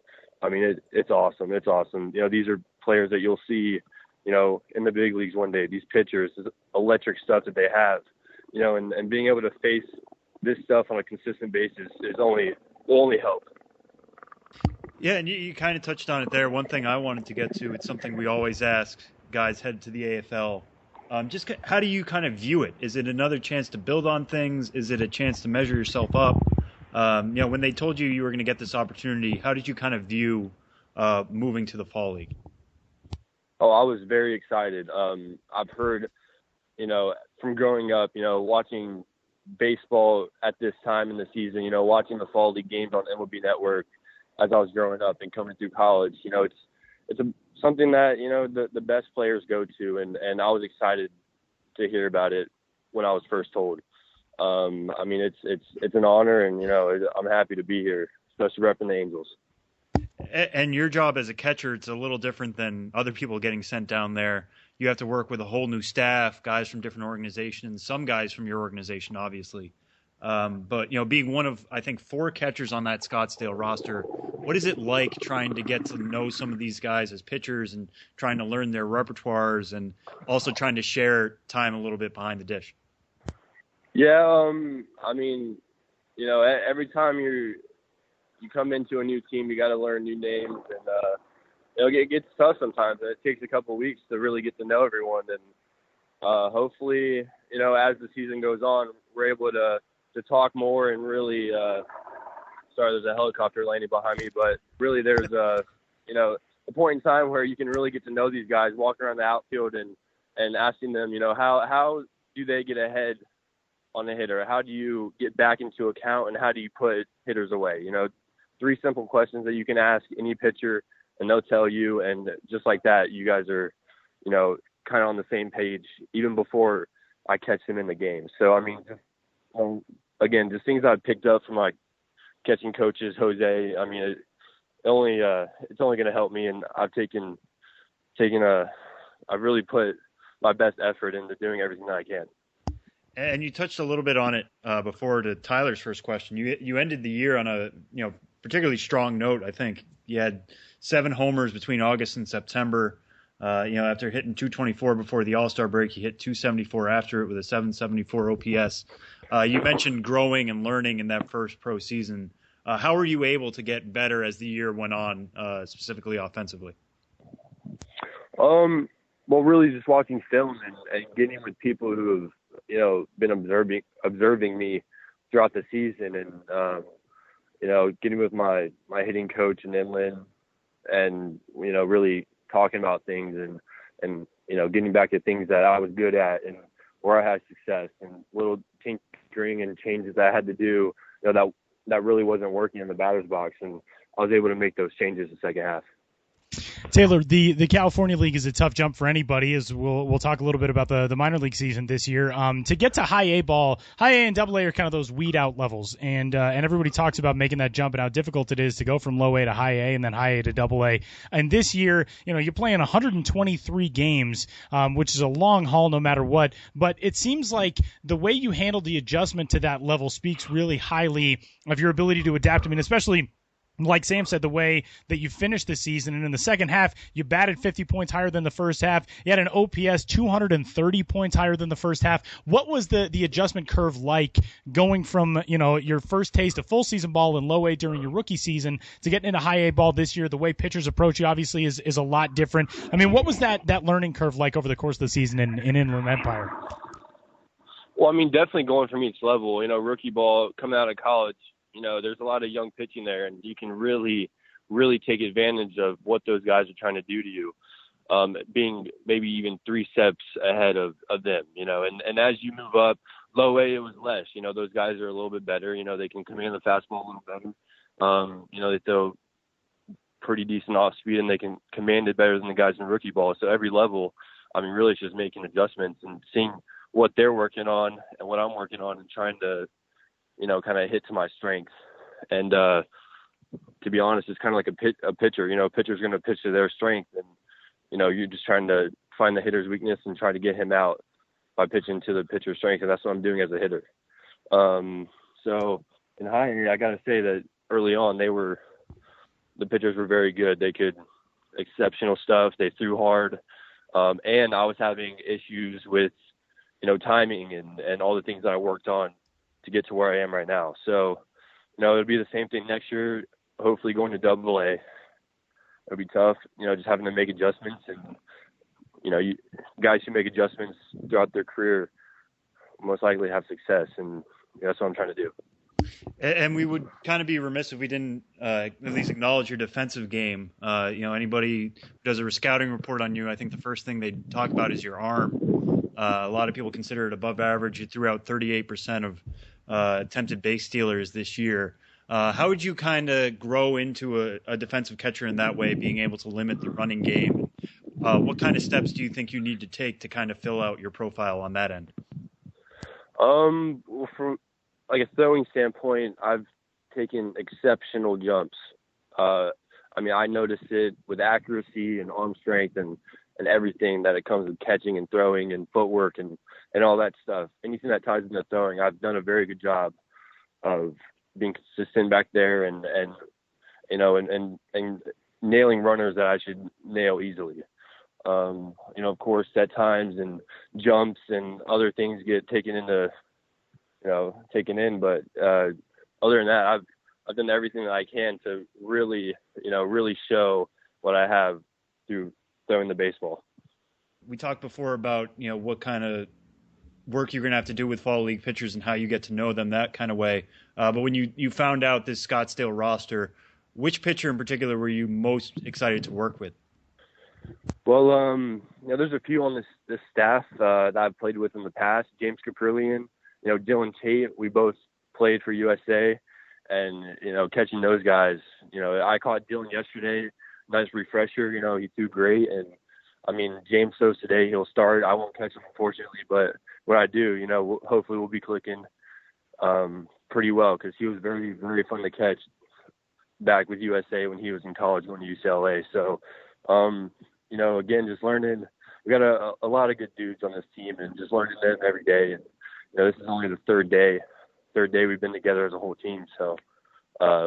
it's awesome. It's awesome. These are players that you'll see, in the big leagues one day. These pitchers, this electric stuff that they have, and being able to face this stuff on a consistent basis will only help. Yeah, and you kind of touched on it there. One thing I wanted to get to, it's something we always ask guys head to the AFL. Just how do you kind of view it? Is it another chance to build on things? Is it a chance to measure yourself up? When they told you were going to get this opportunity, how did you kind of view moving to the Fall League? Oh, I was very excited. I've heard, from growing up, watching baseball at this time in the season, watching the Fall League games on MLB Network as I was growing up and coming through college, it's something that, the best players go to. And I was excited to hear about it, when I was first told. I mean, it's an honor, and I'm happy to be here, especially repping the Angels. And your job as a catcher, it's a little different than other people getting sent down there. You have to work with a whole new staff, guys from different organizations, some guys from your organization, obviously. But being one of, I think, 4 catchers on that Scottsdale roster, what is it like trying to get to know some of these guys as pitchers and trying to learn their repertoires and also trying to share time a little bit behind the dish? Yeah, I mean, every time you come into a new team, you got to learn new names, and it gets tough sometimes. And it takes a couple of weeks to really get to know everyone, and hopefully, as the season goes on, we're able to talk more and really. Sorry, there's a helicopter landing behind me, but really, there's a point in time where you can really get to know these guys, walking around the outfield and asking them, how do they get ahead on the hitter? How do you get back into account, and how do you put hitters away? 3 simple questions that you can ask any pitcher, and they'll tell you. And just like that, you guys are, kind of on the same page even before I catch him in the game. So, I mean, again, just things I've picked up from my catching coaches, Jose. I mean, it's only going to help me, and I've I've really put my best effort into doing everything that I can. And you touched a little bit on it before to Tyler's first question. You ended the year on a particularly strong note. I think you had 7 homers between August and September. After hitting 224 before the All-Star break, you hit 274 after it with a 774 OPS. You mentioned growing and learning in that first pro season. How were you able to get better as the year went on, specifically offensively? Well, really just watching film and getting with people who have been observing me throughout the season, and getting with my hitting coach and Inland, and really talking about things and getting back to things that I was good at and where I had success, and little tinkering and changes that I had to do that really wasn't working in the batter's box, and I was able to make those changes the second half. Taylor, the California League is a tough jump for anybody, as we'll talk a little bit about the minor league season this year. To get to high A ball, high A and double A are kind of those weed out levels, and everybody talks about making that jump and how difficult it is to go from low A to high A and then high A to double A. And this year, you're playing 123 games, which is a long haul no matter what, but it seems like the way you handle the adjustment to that level speaks really highly of your ability to adapt. I mean, especially like Sam said, the way that you finished the season, and in the second half, you batted 50 points higher than the first half. You had an OPS 230 points higher than the first half. What was the adjustment curve like going from, your first taste of full season ball in low A during your rookie season to getting into high A ball this year? The way pitchers approach you obviously is a lot different. I mean, what was that learning curve like over the course of the season in Inland Empire? Well, I mean, definitely going from each level, rookie ball, coming out of college, there's a lot of young pitching there, and you can really, really take advantage of what those guys are trying to do to you, being maybe even 3 steps ahead of them, and as you move up, low A, it was less, those guys are a little bit better, they can command the fastball a little better, they throw pretty decent off speed, and they can command it better than the guys in rookie ball. So every level, I mean, really it's just making adjustments and seeing what they're working on and what I'm working on, and trying to kind of hit to my strengths. And to be honest, it's kind of like a pitcher. A pitcher's going to pitch to their strength, and you're just trying to find the hitter's weakness and try to get him out by pitching to the pitcher's strength, and that's what I'm doing as a hitter. So in high A, I got to say that early on, the pitchers were very good. They could exceptional stuff. They threw hard, and I was having issues with timing and all the things that I worked on to get to where I am right now. So, it'll be the same thing next year, hopefully going to double A. It'll be tough, just having to make adjustments, and, guys who make adjustments throughout their career most likely have success, and that's what I'm trying to do. And we would kind of be remiss if we didn't at least acknowledge your defensive game. Anybody who does a scouting report on you, I think the first thing they talk about is your arm. A lot of people consider it above average. You threw out 38% of attempted base stealers this year. How would you kind of grow into a defensive catcher in that way, being able to limit the running game? What kind of steps do you think you need to take to kind of fill out your profile on that end? Well, from like a throwing standpoint, I've taken exceptional jumps. I mean, I noticed it with accuracy and arm strength and everything that it comes with catching and throwing and footwork and all that stuff. Anything that ties into throwing, I've done a very good job of being consistent back there and you know, and nailing runners that I should nail easily. You know, of course, at times and jumps and other things get taken in, but other than that, I've done everything that I can to really show what I have through throwing the baseball. We talked before about, you know, what kind of work you're going to have to do with fall league pitchers and how you get to know them that kind of way. But when you found out this Scottsdale roster, which pitcher in particular were you most excited to work with? Well, you know, there's a few on this staff that I've played with in the past. James Caprillion, you know, Dylan Tate. We both played for USA, and you know, catching those guys. You know, I caught Dylan yesterday. Nice refresher. You know, he threw great, and I mean, James Sos today. He'll start. I won't catch him, unfortunately, but when I do, you know, hopefully we'll be clicking pretty well because he was very, very fun to catch back with USA when he was in college going to UCLA. So, you know, again, just learning. We got a lot of good dudes on this team, and just learning them every day. And you know, this is only the third day we've been together as a whole team. So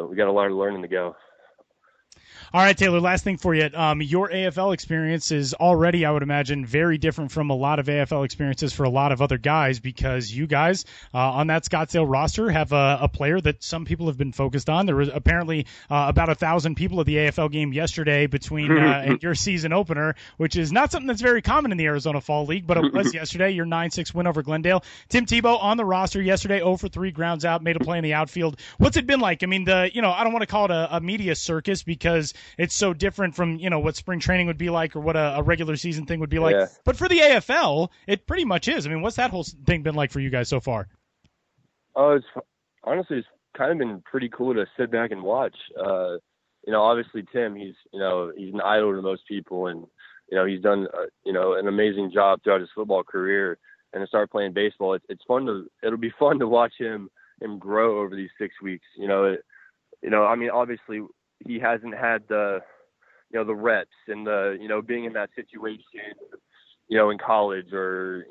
we got a lot of learning to go. All right, Taylor, last thing for you. Your AFL experience is already, I would imagine, very different from a lot of AFL experiences for a lot of other guys, because you guys on that Scottsdale roster have a player that some people have been focused on. There was apparently about 1,000 people at the AFL game yesterday between and your season opener, which is not something that's very common in the Arizona Fall League, but it was yesterday, your 9-6 win over Glendale. Tim Tebow on the roster yesterday, 0 for 3 grounds out, made a play in the outfield. What's it been like? I mean, I don't want to call it a media circus because it's so different from, you know, what spring training would be like or what a regular season thing would be like. Yeah. But for the AFL, it pretty much is. I mean, what's that whole thing been like for you guys so far? It's kind of been pretty cool to sit back and watch. You know, obviously Tim, he's an idol to most people, and you know, he's done an amazing job throughout his football career. And to start playing baseball, it'll be fun to watch him grow over these 6 weeks. I mean, obviously he hasn't had the reps and being in that situation, in college or,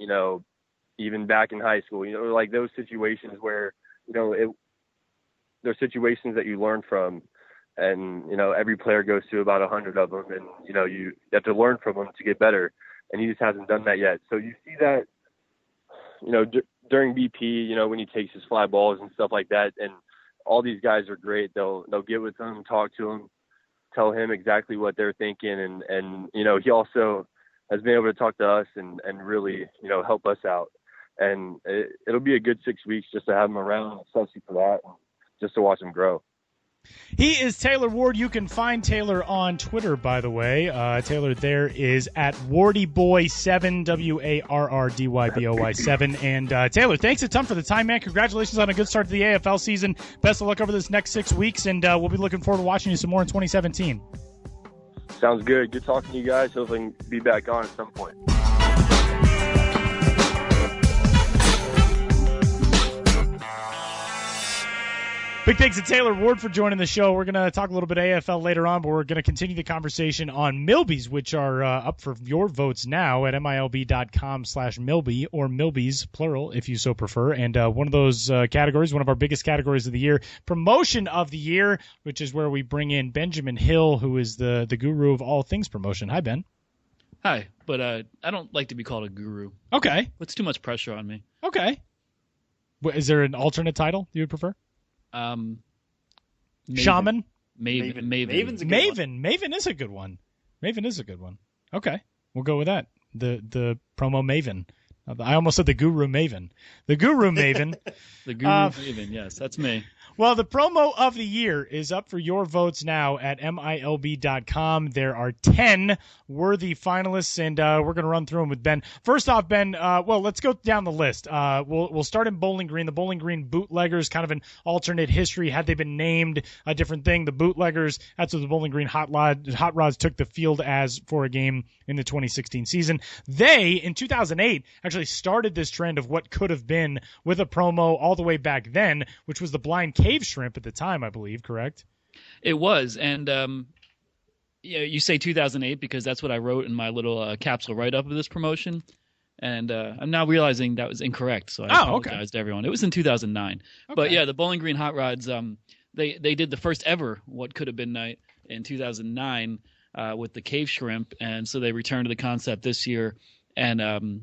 even back in high school, like those situations where, there's situations that you learn from, and, every player goes through about 100 of them, and, you have to learn from them to get better. And he just hasn't done that yet. So you see that, during BP, when he takes his fly balls and stuff like that, and all these guys are great. They'll get with him, talk to him, tell him exactly what they're thinking. And he also has been able to talk to us and really, help us out. And it'll be a good 6 weeks just to have him around, especially for that, and just to watch him grow. He is Taylor Ward. You can find Taylor on Twitter, by the way. Taylor there is at WardyBoy7, WARRDYBOY7. And Taylor, thanks a ton for the time, man. Congratulations on a good start to the AFL season. Best of luck over this next 6 weeks, and we'll be looking forward to watching you some more in 2017. Sounds good. Good talking to you guys. Hopefully I can be back on at some point. Big thanks to Taylor Ward for joining the show. We're going to talk a little bit AFL later on, but we're going to continue the conversation on MiLBYs, which are up for your votes now at MILB.com/MiLBY, or MiLBYs, plural, if you so prefer. And one of those categories, one of our biggest categories of the year, Promotion of the Year, which is where we bring in Benjamin Hill, who is the guru of all things promotion. Hi, Ben. Hi, but I don't like to be called a guru. Okay. It's too much pressure on me. Okay. Is there an alternate title you would prefer? Maven. Shaman? Maven. Maven is a good one. Maven is a good one. Okay. We'll go with that. The promo Maven. I almost said the Guru Maven. The Guru Maven. The Guru Maven, yes, that's me. Well, the promo of the year is up for your votes now at MiLB.com. There are 10 worthy finalists, and we're going to run through them with Ben. First off, Ben, well, let's go down the list. We'll start in Bowling Green. The Bowling Green Bootleggers, kind of an alternate history. Had they been named a different thing, the Bootleggers, that's what the Bowling Green Hot Rods took the field as for a game in the 2016 season. They, in 2008, actually started this trend of what could have been with a promo all the way back then, which was the Blind Cave Shrimp at the time, I believe, correct? It was, and you say 2008 because that's what I wrote in my little capsule write-up of this promotion, and I'm now realizing that was incorrect, so I apologize to everyone. It was in 2009. Okay. But yeah, the Bowling Green Hot Rods, they did the first ever What Could Have Been night in 2009 with the Cave Shrimp, and so they returned to the concept this year and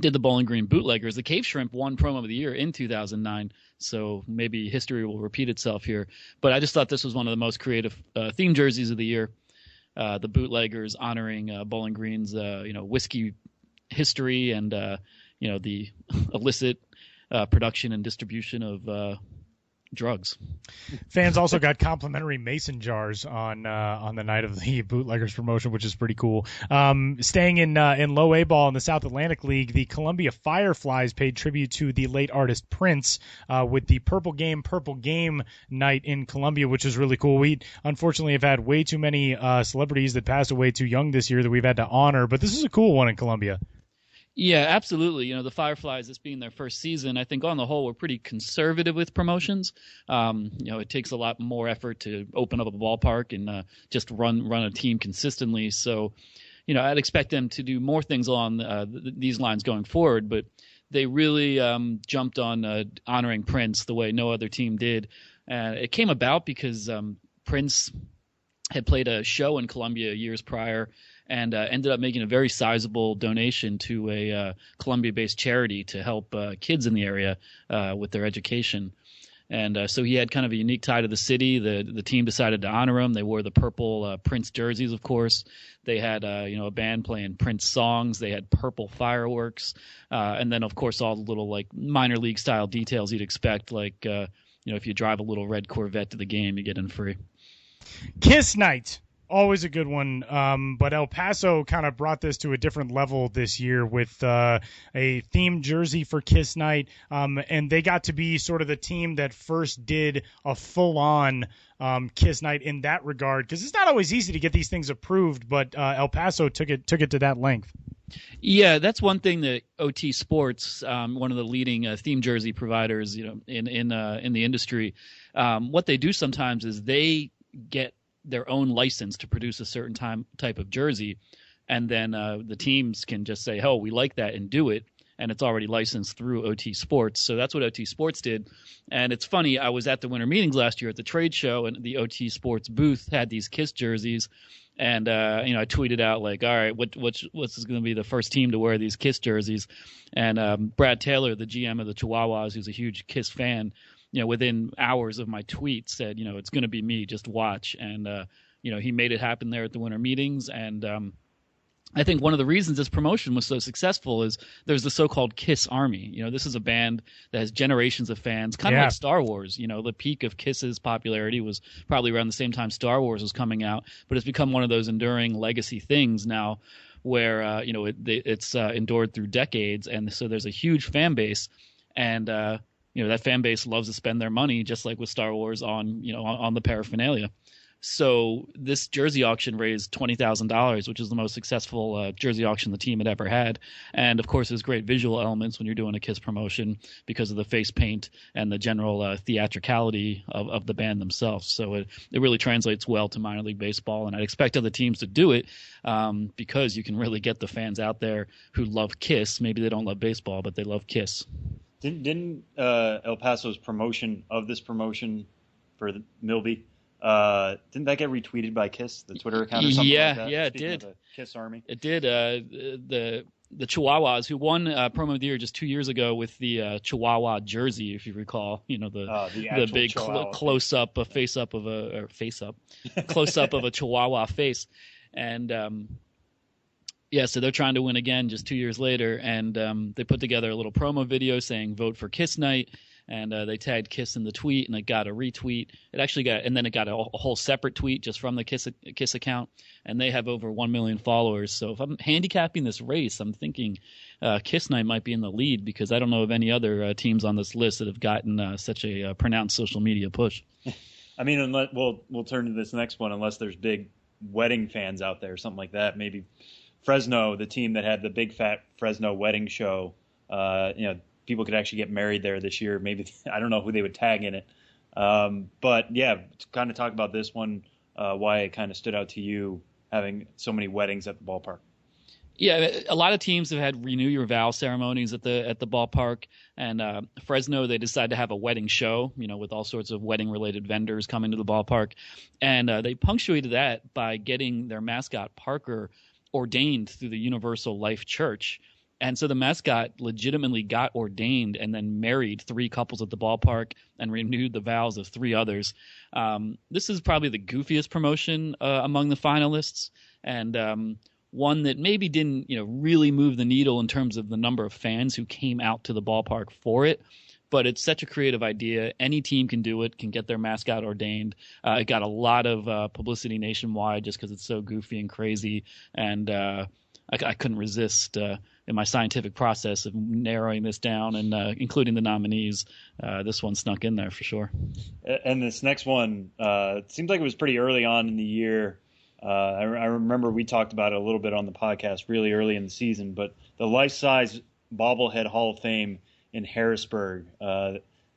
did the Bowling Green Bootleggers. The Cave Shrimp won Promo of the Year in 2009, so maybe history will repeat itself here. But I just thought this was one of the most creative theme jerseys of the year. The Bootleggers honoring Bowling Green's whiskey history and the illicit production and distribution of drugs. Fans also got complimentary mason jars on the night of the Bootleggers promotion, which is pretty cool. Staying in low A ball in the South Atlantic League, the Columbia Fireflies paid tribute to the late artist Prince with the Purple Game night in Columbia, which is really cool. We unfortunately have had way too many celebrities that passed away too young this year that we've had to honor, but this is a cool one in Columbia. Yeah, absolutely. The Fireflies, this being their first season, I think on the whole we're pretty conservative with promotions. It takes a lot more effort to open up a ballpark and just run a team consistently. So, I'd expect them to do more things along these lines going forward. But they really jumped on honoring Prince the way no other team did. It came about because Prince had played a show in Columbia years prior and ended up making a very sizable donation to a Columbia-based charity to help kids in the area with their education. And so he had kind of a unique tie to the city. The team decided to honor him. They wore the purple Prince jerseys, of course. They had a band playing Prince songs. They had purple fireworks. And then, of course, all the little minor league style details you'd expect, like if you drive a little red Corvette to the game, you get in free. Kiss Night. Always a good one, but El Paso kind of brought this to a different level this year with a themed jersey for Kiss Night, and they got to be sort of the team that first did a full-on Kiss Night in that regard, because it's not always easy to get these things approved, but El Paso took it to that length. Yeah, that's one thing that OT Sports, one of the leading theme jersey providers, in the industry, what they do sometimes is they get their own license to produce a certain type of jersey, and then the teams can just say, oh, we like that, and do it, and it's already licensed through OT Sports. So that's what OT Sports did. And it's funny, I was at the winter meetings last year at the trade show, and the OT Sports booth had these Kiss jerseys, and I tweeted out all right, what's going to be the first team to wear these Kiss jerseys? And Brad Taylor, the GM of the Chihuahuas, who's a huge Kiss fan, within hours of my tweet said, it's going to be me, just watch. And, he made it happen there at the winter meetings. And I think one of the reasons this promotion was so successful is there's the so-called Kiss Army. This is a band that has generations of fans, kind of like Star Wars. The peak of Kiss's popularity was probably around the same time Star Wars was coming out, but it's become one of those enduring legacy things now where, it's endured through decades. And so there's a huge fan base, and, that fan base loves to spend their money, just like with Star Wars, on the paraphernalia. So this jersey auction raised $20,000, which is the most successful jersey auction the team had ever had. And, of course, there's great visual elements when you're doing a Kiss promotion because of the face paint and the general theatricality of the band themselves. So it really translates well to minor league baseball, and I'd expect other teams to do it because you can really get the fans out there who love Kiss. Maybe they don't love baseball, but they love Kiss. Didn't El Paso's promotion of this promotion for the MiLBY, didn't that get retweeted by Kiss, the Twitter account or something like that? Yeah, Speaking it did. Of the Kiss Army. It did. The Chihuahuas, who won Promo of the Year just 2 years ago with the Chihuahua jersey, if you recall, the big close up, close up of a Chihuahua face, and so they're trying to win again just 2 years later, and they put together a little promo video saying vote for Kiss Night, and they tagged Kiss in the tweet, and it got a retweet. It actually got, and then it got a whole separate tweet just from the Kiss account, and they have over 1 million followers. So if I'm handicapping this race, I'm thinking Kiss Night might be in the lead, because I don't know of any other teams on this list that have gotten such a pronounced social media push. I mean, unless, we'll turn to this next one, unless there's big wedding fans out there, something like that. Maybe Fresno, the team that had the big fat Fresno wedding show, people could actually get married there this year. Maybe, I don't know who they would tag in it. But yeah, to kind of talk about this one, why it kind of stood out to you having so many weddings at the ballpark. Yeah, a lot of teams have had renew your vow ceremonies at the ballpark, and Fresno, they decided to have a wedding show, with all sorts of wedding related vendors coming to the ballpark, and they punctuated that by getting their mascot Parker ordained through the Universal Life Church. And so the mascot legitimately got ordained and then married 3 couples at the ballpark and renewed the vows of 3 others. This is probably the goofiest promotion among the finalists, and one that maybe didn't, really move the needle in terms of the number of fans who came out to the ballpark for it. But it's such a creative idea. Any team can do it, can get their mascot ordained. It got a lot of publicity nationwide just because it's so goofy and crazy. And I couldn't resist in my scientific process of narrowing this down and including the nominees. This one snuck in there for sure. And this next one, it seems like it was pretty early on in the year. I remember we talked about it a little bit on the podcast really early in the season, but the life-size bobblehead Hall of Fame in Harrisburg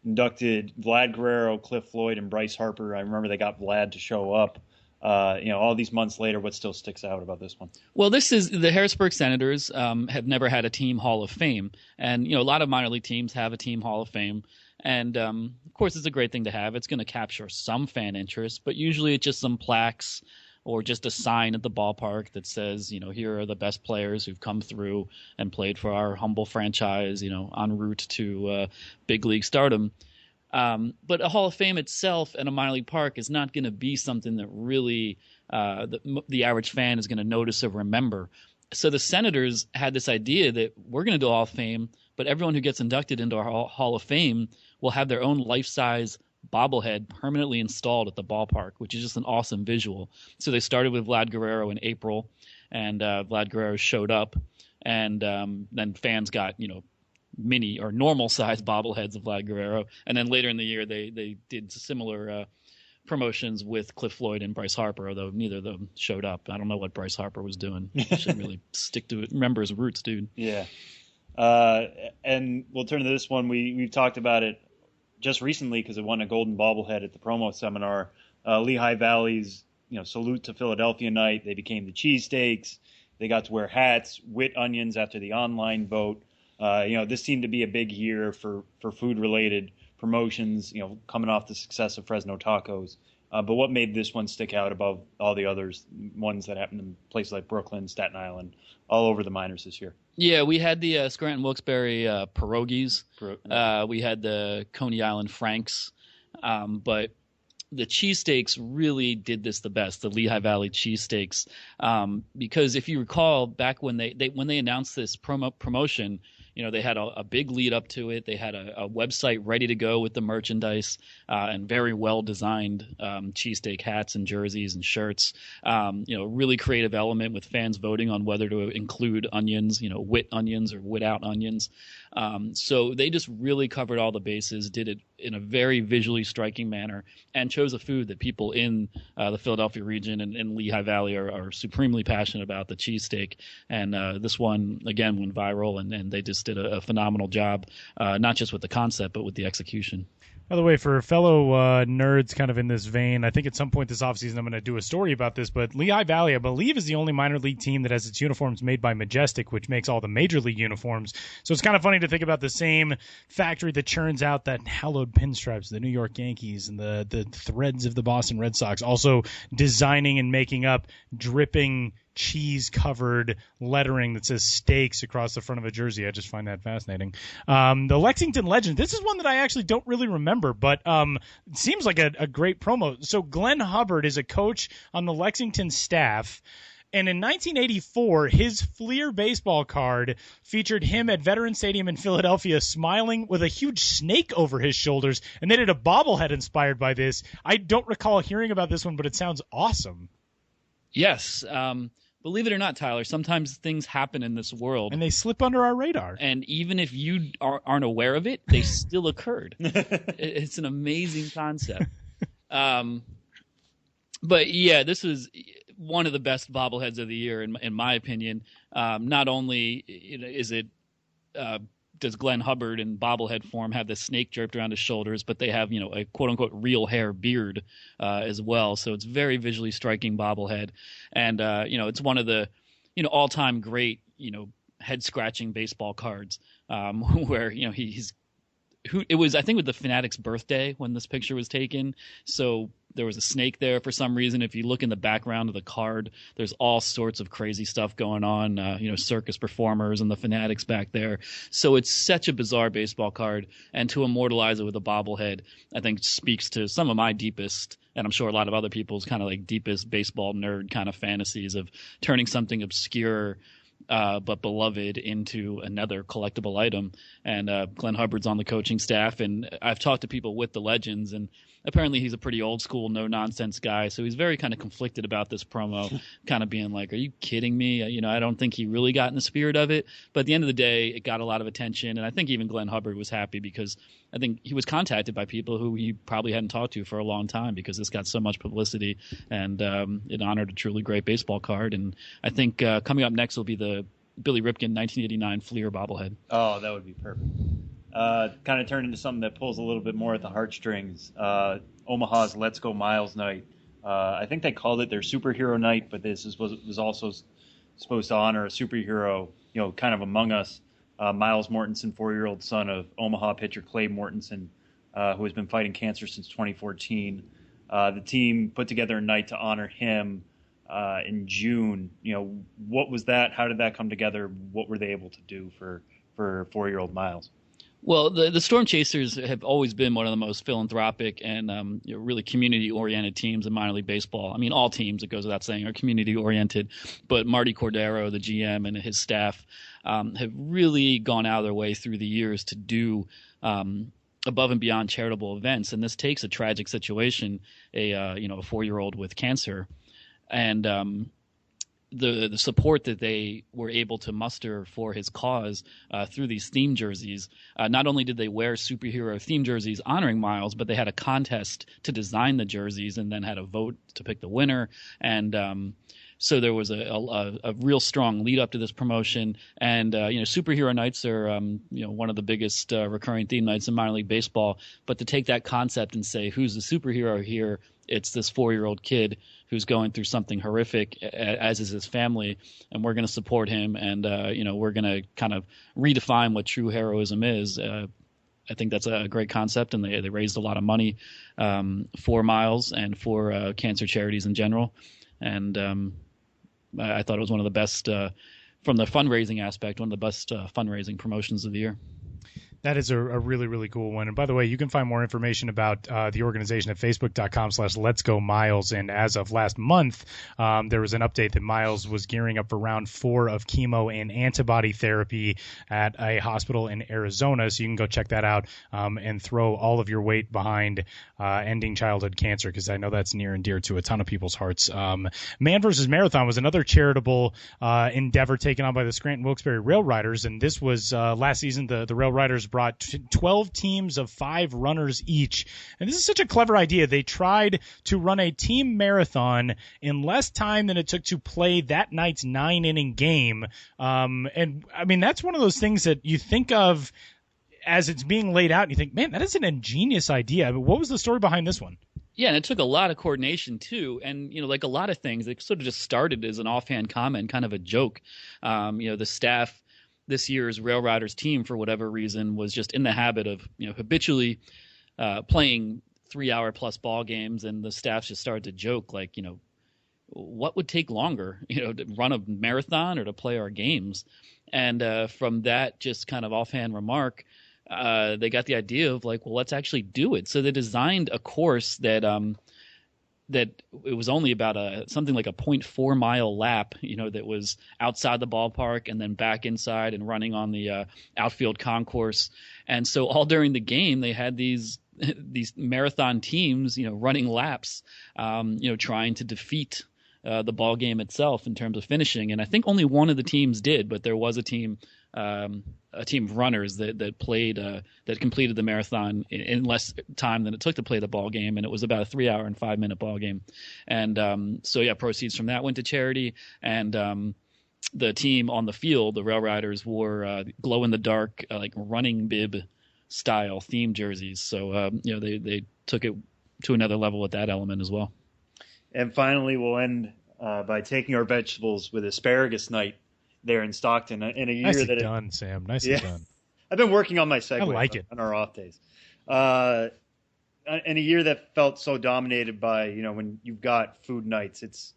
inducted Vlad Guerrero, Cliff Floyd, and Bryce Harper. I remember they got Vlad to show up. All these months later, what still sticks out about this one? Well, this is the Harrisburg Senators have never had a team Hall of Fame. And, a lot of minor league teams have a team Hall of Fame. And, of course, it's a great thing to have. It's going to capture some fan interest, but usually it's just some plaques or just a sign at the ballpark that says, here are the best players who've come through and played for our humble franchise, en route to big league stardom. But a Hall of Fame itself and a minor league park is not going to be something that really the average fan is going to notice or remember. So the Senators had this idea that we're going to do a Hall of Fame, but everyone who gets inducted into our Hall of Fame will have their own life-size bobblehead permanently installed at the ballpark, which is just an awesome visual. So they started with Vlad Guerrero in April, and Vlad Guerrero showed up, and then fans got, mini or normal size bobbleheads of Vlad Guerrero. And then later in the year, they did similar promotions with Cliff Floyd and Bryce Harper, although neither of them showed up. I don't know what Bryce Harper was doing. He should really stick to it. Remember his roots, dude. Yeah. And we'll turn to this one. We've talked about it just recently because it won a golden bobblehead at the promo seminar. Lehigh Valley's, salute to Philadelphia night. They became the cheesesteaks. They got to wear hats, wit onions after the online vote. This seemed to be a big year for food-related promotions, coming off the success of Fresno Tacos. But what made this one stick out above all the others, ones that happened in places like Brooklyn, Staten Island, all over the minors this year? Yeah, we had the Scranton Wilkes-Barre pierogies. We had the Coney Island Franks. But the cheesesteaks really did this the best, the Lehigh Valley cheesesteaks. Because if you recall, back when they announced this promotion, they had a big lead up to it. They had a website ready to go with the merchandise and very well designed cheesesteak hats and jerseys and shirts. Really creative element with fans voting on whether to include onions, wit onions or wit out onions. So they just really covered all the bases, did it in a very visually striking manner, and chose a food that people in the Philadelphia region and Lehigh Valley are supremely passionate about, the cheesesteak. And this one, again, went viral, and they just did a phenomenal job, not just with the concept, but with the execution. By the way, for fellow nerds kind of in this vein, I think at some point this offseason I'm going to do a story about this, but Lehigh Valley, I believe, is the only minor league team that has its uniforms made by Majestic, which makes all the major league uniforms. So it's kind of funny to think about the same factory that churns out that hallowed pinstripes, the New York Yankees, and the threads of the Boston Red Sox, also designing and making up dripping cheese-covered lettering that says steaks across the front of a jersey. I just find that fascinating. The Lexington Legend, this is one that I actually don't really remember, but it seems like a great promo. So Glenn Hubbard is a coach on the Lexington staff, And in 1984, his Fleer baseball card featured him at Veterans Stadium in Philadelphia smiling with a huge snake over his shoulders, and they did a bobblehead inspired by this. I don't recall hearing about this one, but it sounds awesome. Yes. Believe it or not, Tyler, sometimes things happen in this world. And they slip under our radar. And even if you aren't aware of it, they still occurred. It's an amazing concept. But yeah, this is one of the best bobbleheads of the year, in my opinion. Not only is it does Glenn Hubbard in bobblehead form have the snake draped around his shoulders, but they have a quote unquote real hair beard as well. So it's very visually striking bobblehead, and it's one of the all time great head scratching baseball cards where it was, I think, with the Fanatic's birthday when this picture was taken. So there was a snake there for some reason. If you look in the background of the card, there's all sorts of crazy stuff going on, circus performers and the Fanatics back there. So it's such a bizarre baseball card. And to immortalize it with a bobblehead, I think speaks to some of my deepest, and I'm sure a lot of other people's kind of like deepest baseball nerd kind of fantasies of turning something obscure but beloved into another collectible item. And Glenn Hubbard's on the coaching staff, and I've talked to people with the Legends, and apparently he's a pretty old school, no nonsense guy. So he's very kind of conflicted about this promo, kind of being like, "Are you kidding me?" I don't think he really got in the spirit of it. But at the end of the day, it got a lot of attention, and I think even Glenn Hubbard was happy because I think he was contacted by people who he probably hadn't talked to for a long time because this got so much publicity, and it honored a truly great baseball card. And I think coming up next will be the Billy Ripken 1989 Fleer bobblehead. Oh, that would be perfect. Kind of turn into something that pulls a little bit more at the heartstrings. Omaha's Let's Go Miles night. I think they called it their superhero night, but this was also supposed to honor a superhero, kind of among us. Miles Mortensen, 4-year-old son of Omaha pitcher Clay Mortensen, who has been fighting cancer since 2014. The team put together a night to honor him in June. What was that? How did that come together? What were they able to do for 4-year-old Miles? Well, the Storm Chasers have always been one of the most philanthropic and really community-oriented teams in minor league baseball. I mean, all teams, it goes without saying, are community-oriented. But Marty Cordero, the GM, and his staff have really gone out of their way through the years to do above and beyond charitable events. And this takes a tragic situation, a 4-year-old with cancer, and the support that they were able to muster for his cause through these theme jerseys. Not only did they wear superhero theme jerseys honoring Miles, but they had a contest to design the jerseys and then had a vote to pick the winner. And so there was a real strong lead up to this promotion. And superhero nights are one of the biggest recurring theme nights in minor league baseball. But to take that concept and say, who's the superhero here? It's this 4-year-old kid who's going through something horrific, as is his family, and we're going to support him, and we're going to kind of redefine what true heroism is. I think that's a great concept, and they raised a lot of money for Miles and for cancer charities in general. And I thought it was one of the best, from the fundraising aspect, one of the best fundraising promotions of the year. That is a really, really cool one. And by the way, you can find more information about the organization at facebook.com/letsgomiles. And as of last month, there was an update that Miles was gearing up for round 4 of chemo and antibody therapy at a hospital in Arizona. So you can go check that out and throw all of your weight behind ending childhood cancer, because I know that's near and dear to a ton of people's hearts. Man vs. Marathon was another charitable endeavor taken on by the Scranton Wilkes-Barre Rail Riders. And this was last season, the Rail Riders brought 12 teams of 5 runners each. And this is such a clever idea. They tried to run a team marathon in less time than it took to play that night's 9-inning game. And I mean, that's one of those things that you think of as it's being laid out and you think, man, that is an ingenious idea. I mean, what was the story behind this one? Yeah, and it took a lot of coordination too. And, like a lot of things, it sort of just started as an offhand comment, kind of a joke. The staff, this year's Rail Riders team, for whatever reason, was just in the habit of habitually playing 3-hour-plus ball games, and the staff just started to joke, like, what would take longer, to run a marathon or to play our games? And from that just kind of offhand remark, they got the idea of like, well, let's actually do it. So they designed a course that that it was only about something like a 0.4 mile lap, that was outside the ballpark and then back inside and running on the outfield concourse. And so all during the game, they had these marathon teams, running laps, trying to defeat the ball game itself in terms of finishing. And I think only one of the teams did, but there was a team of runners that played that completed the marathon in less time than it took to play the ball game, and it was about a 3 hour and 5 minute ball game. And proceeds from that went to charity. And the team on the field, the Rail Riders, wore glow in the dark like running bib style theme jerseys. So they took it to another level with that element as well. And finally, we'll end by taking our vegetables with asparagus night there in Stockton in a year Nicely done, Sam. Nicely done. I've been working on my segue I like it. on our off days. In a year that felt so dominated by, when you've got food nights, it's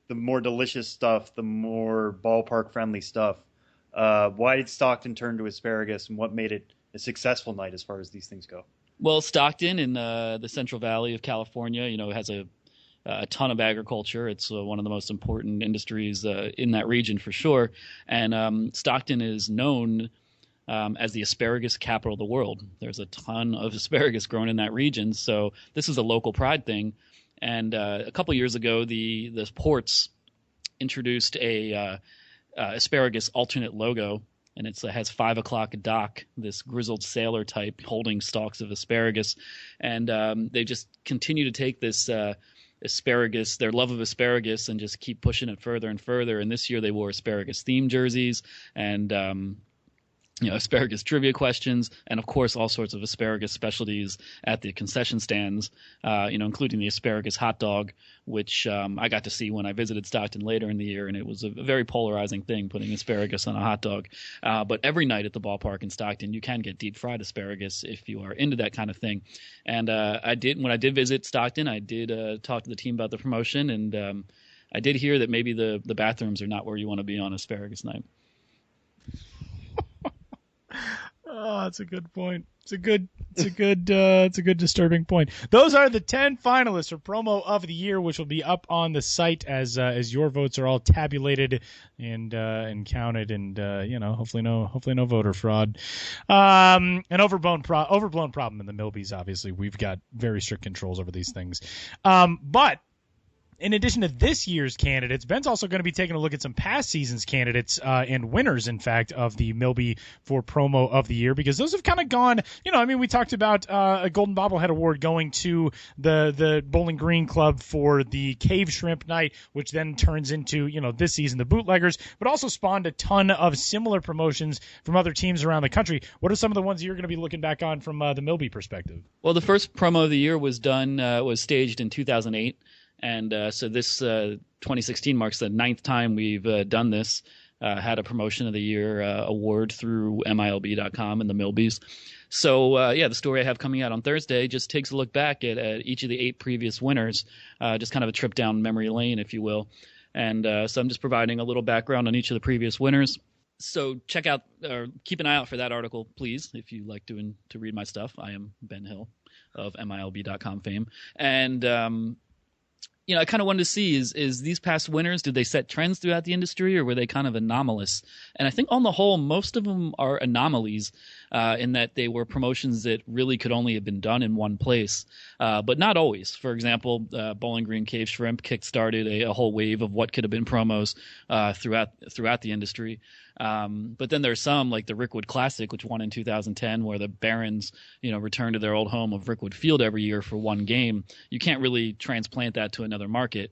the more delicious stuff, the more ballpark friendly stuff. Why did Stockton turn to asparagus, and what made it a successful night as far as these things go? Well, Stockton in the Central Valley of California, has a ton of agriculture. It's one of the most important industries in that region for sure. And Stockton is known as the asparagus capital of the world. There's a ton of asparagus grown in that region. So this is a local pride thing. And a couple years ago, the ports introduced a asparagus alternate logo. And it has 5 o'clock dock, this grizzled sailor type holding stalks of asparagus. And they just continue to take this asparagus, their love of asparagus, and just keep pushing it further and further. And this year they wore asparagus themed jerseys and asparagus trivia questions, and of course all sorts of asparagus specialties at the concession stands, including the asparagus hot dog, which I got to see when I visited Stockton later in the year, and it was a very polarizing thing, putting asparagus on a hot dog. But every night at the ballpark in Stockton, you can get deep fried asparagus if you are into that kind of thing. And when I did visit Stockton, I did talk to the team about the promotion, and I did hear that maybe the bathrooms are not where you want to be on asparagus night. Oh, that's a good point. It's a good disturbing point. Those are the 10 finalists for promo of the year, which will be up on the site as your votes are all tabulated and counted, and hopefully no voter fraud. An overblown problem in the MiLBYs. Obviously, we've got very strict controls over these things, but. In addition to this year's candidates, Ben's also going to be taking a look at some past season's candidates and winners, in fact, of the MiLBY for promo of the year, because those have kind of gone, we talked about a Golden Bobblehead Award going to the Bowling Green Club for the Cave Shrimp Night, which then turns into, this season, the Bootleggers, but also spawned a ton of similar promotions from other teams around the country. What are some of the ones you're going to be looking back on from the MiLBY perspective? Well, the first promo of the year was staged in 2008. And so this 2016 marks the 9th time we've done this, had a Promotion of the Year award through MiLB.com and the MiLBYs. So, the story I have coming out on Thursday just takes a look back at each of the 8 previous winners, just kind of a trip down memory lane, if you will. And so I'm just providing a little background on each of the previous winners. So check out or keep an eye out for that article, please, if you like to read my stuff. I am Ben Hill of MiLB.com fame. And I kind of wanted to see is these past winners, did they set trends throughout the industry, or were they kind of anomalous? And I think on the whole, most of them are anomalies in that they were promotions that really could only have been done in one place, but not always. For example, Bowling Green Cave Shrimp kickstarted a whole wave of what could have been promos throughout the industry. But then there's some like the Rickwood Classic, which won in 2010, where the Barons, return to their old home of Rickwood Field every year for one game. You can't really transplant that to another market.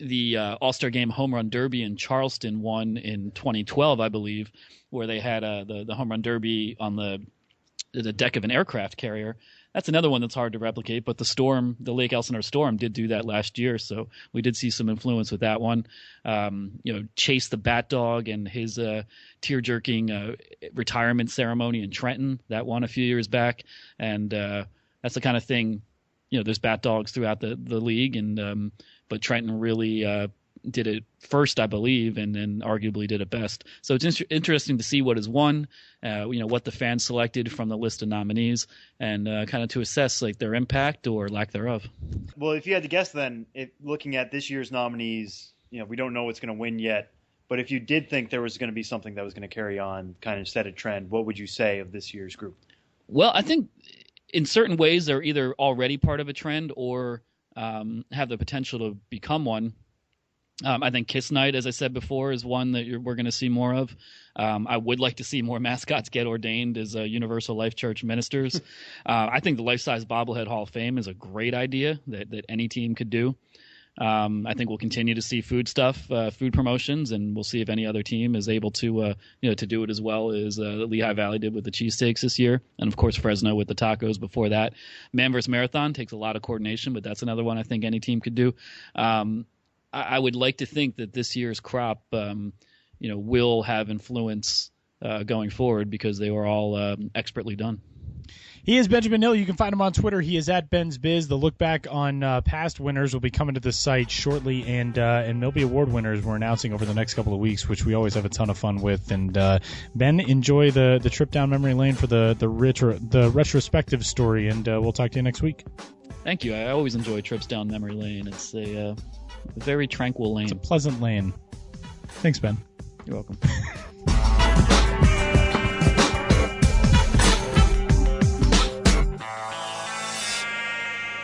The All-Star Game Home Run Derby in Charleston won in 2012, I believe, where they had the Home Run Derby on the deck of an aircraft carrier. That's another one that's hard to replicate, but the Lake Elsinore Storm did do that last year, so we did see some influence with that one. Chase the Bat Dog and his tear-jerking retirement ceremony in Trenton, that won a few years back, and that's the kind of thing, there's Bat Dogs throughout the league, and but Trenton really did it first, I believe, and then arguably did it best. So it's interesting to see what is won, what the fans selected from the list of nominees, and kind of to assess like their impact or lack thereof. Well, if you had to guess then, looking at this year's nominees, we don't know what's going to win yet. But if you did think there was going to be something that was going to carry on, kind of set a trend, what would you say of this year's group? Well, I think in certain ways they're either already part of a trend or have the potential to become one. I think Kiss Night, as I said before, is one that we're going to see more of. I would like to see more mascots get ordained as Universal Life Church ministers. I think the Life-Size Bobblehead Hall of Fame is a great idea that any team could do. I think we'll continue to see food promotions, and we'll see if any other team is able to do it as well as Lehigh Valley did with the cheesesteaks this year, and of course Fresno with the tacos before that. Man vs. Marathon takes a lot of coordination, but that's another one I think any team could do. I would like to think that this year's crop, will have influence going forward because they were all expertly done. He is Benjamin Hill. You can find him on Twitter. He is at Ben's Biz. The look back on past winners will be coming to the site shortly, and MiLBY Award winners we're announcing over the next couple of weeks, which we always have a ton of fun with. And Ben, enjoy the trip down memory lane for the retrospective story, and we'll talk to you next week. Thank you. I always enjoy trips down memory lane. It's a very tranquil lane. It's a pleasant lane. Thanks, Ben. You're welcome.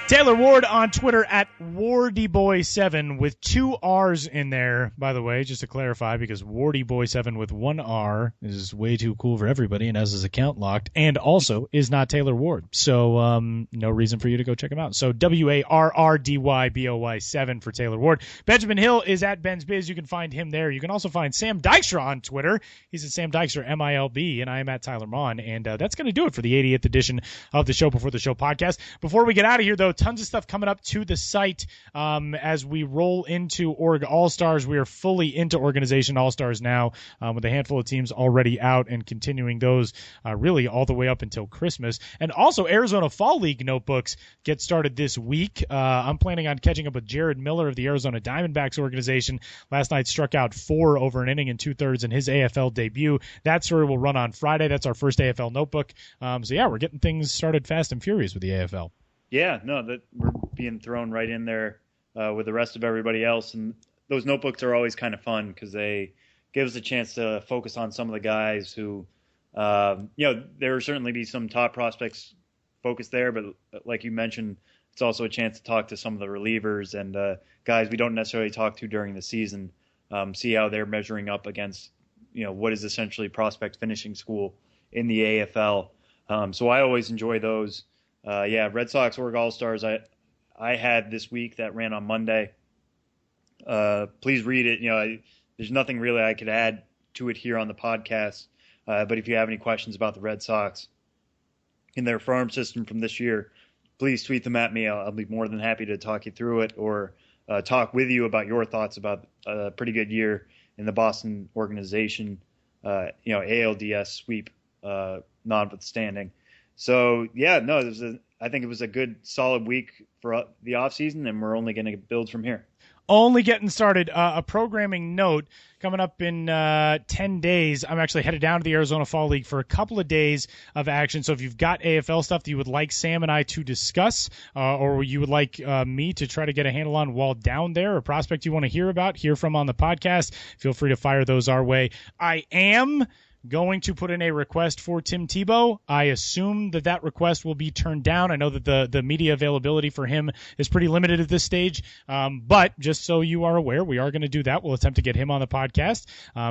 Taylor Ward on Twitter at WardyBoy7 with 2 R's in there, by the way, just to clarify, because WardyBoy7 with 1 R is way too cool for everybody and has his account locked, and also is not Taylor Ward. So no reason for you to go check him out. So WarrDYBOY7 for Taylor Ward. Benjamin Hill is at Ben's Biz. You can find him there. You can also find Sam Dykstra on Twitter. He's at Sam Dykstra, MILB, and I am at Tyler Mon. And that's going to do it for the 80th edition of the Show Before the Show podcast. Before we get out of here, though, tons of stuff coming up to the site as we roll into Org All-Stars. We are fully into Organization All-Stars now with a handful of teams already out and continuing those really all the way up until Christmas. And also Arizona Fall League notebooks get started this week. I'm planning on catching up with Jared Miller of the Arizona Diamondbacks organization. Last night struck out 4 over an inning and 2/3 in his AFL debut. That story will run on Friday. That's our first AFL notebook. So yeah, we're getting things started fast and furious with the AFL. Yeah, no, that we're being thrown right in there with the rest of everybody else. And those notebooks are always kind of fun because they give us a chance to focus on some of the guys who, there will certainly be some top prospects focused there. But like you mentioned, it's also a chance to talk to some of the relievers and guys we don't necessarily talk to during the season, see how they're measuring up against, what is essentially prospect finishing school in the AFL. So I always enjoy those. Red Sox Org All-Stars I had this week that ran on Monday. Please read it. There's nothing really I could add to it here on the podcast. But if you have any questions about the Red Sox in their farm system from this year, please tweet them at me. I'll be more than happy to talk you through it or talk with you about your thoughts about a pretty good year in the Boston organization, ALDS sweep notwithstanding. So, I think it was a good, solid week for the offseason, and we're only going to build from here. Only getting started. A programming note coming up in 10 days. I'm actually headed down to the Arizona Fall League for a couple of days of action. So if you've got AFL stuff that you would like Sam and I to discuss or you would like me to try to get a handle on while down there, a prospect you want to hear from on the podcast, feel free to fire those our way. I am going to put in a request for Tim Tebow. I assume that request will be turned down. I know that the media availability for him is pretty limited at this stage, but just so you are aware, we are going to do that. We'll attempt to get him on the podcast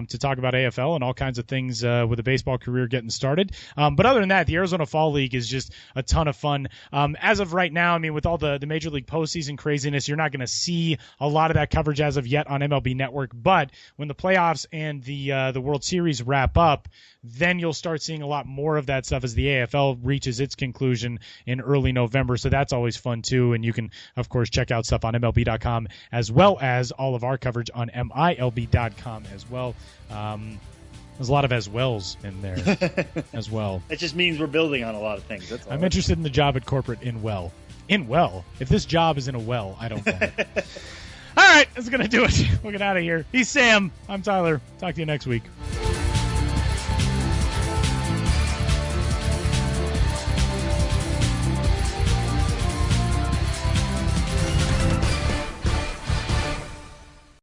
to talk about AFL and all kinds of things with a baseball career getting started. But other than that, the Arizona Fall League is just a ton of fun. As of right now, with all the Major League postseason craziness, you're not going to see a lot of that coverage as of yet on MLB Network. But when the playoffs and the World Series wrap up, then you'll start seeing a lot more of that stuff as the AFL reaches its conclusion in early November. So that's always fun, too. And you can, of course, check out stuff on MLB.com as well as all of our coverage on MILB.com as well. There's a lot of as wells in there as well. It just means we're building on a lot of things. That's all. I'm interested in the job at corporate in well. In well. If this job is in a well, I don't want it. All right, that's going to do it. We'll get out of here. He's Sam. I'm Tyler. Talk to you next week.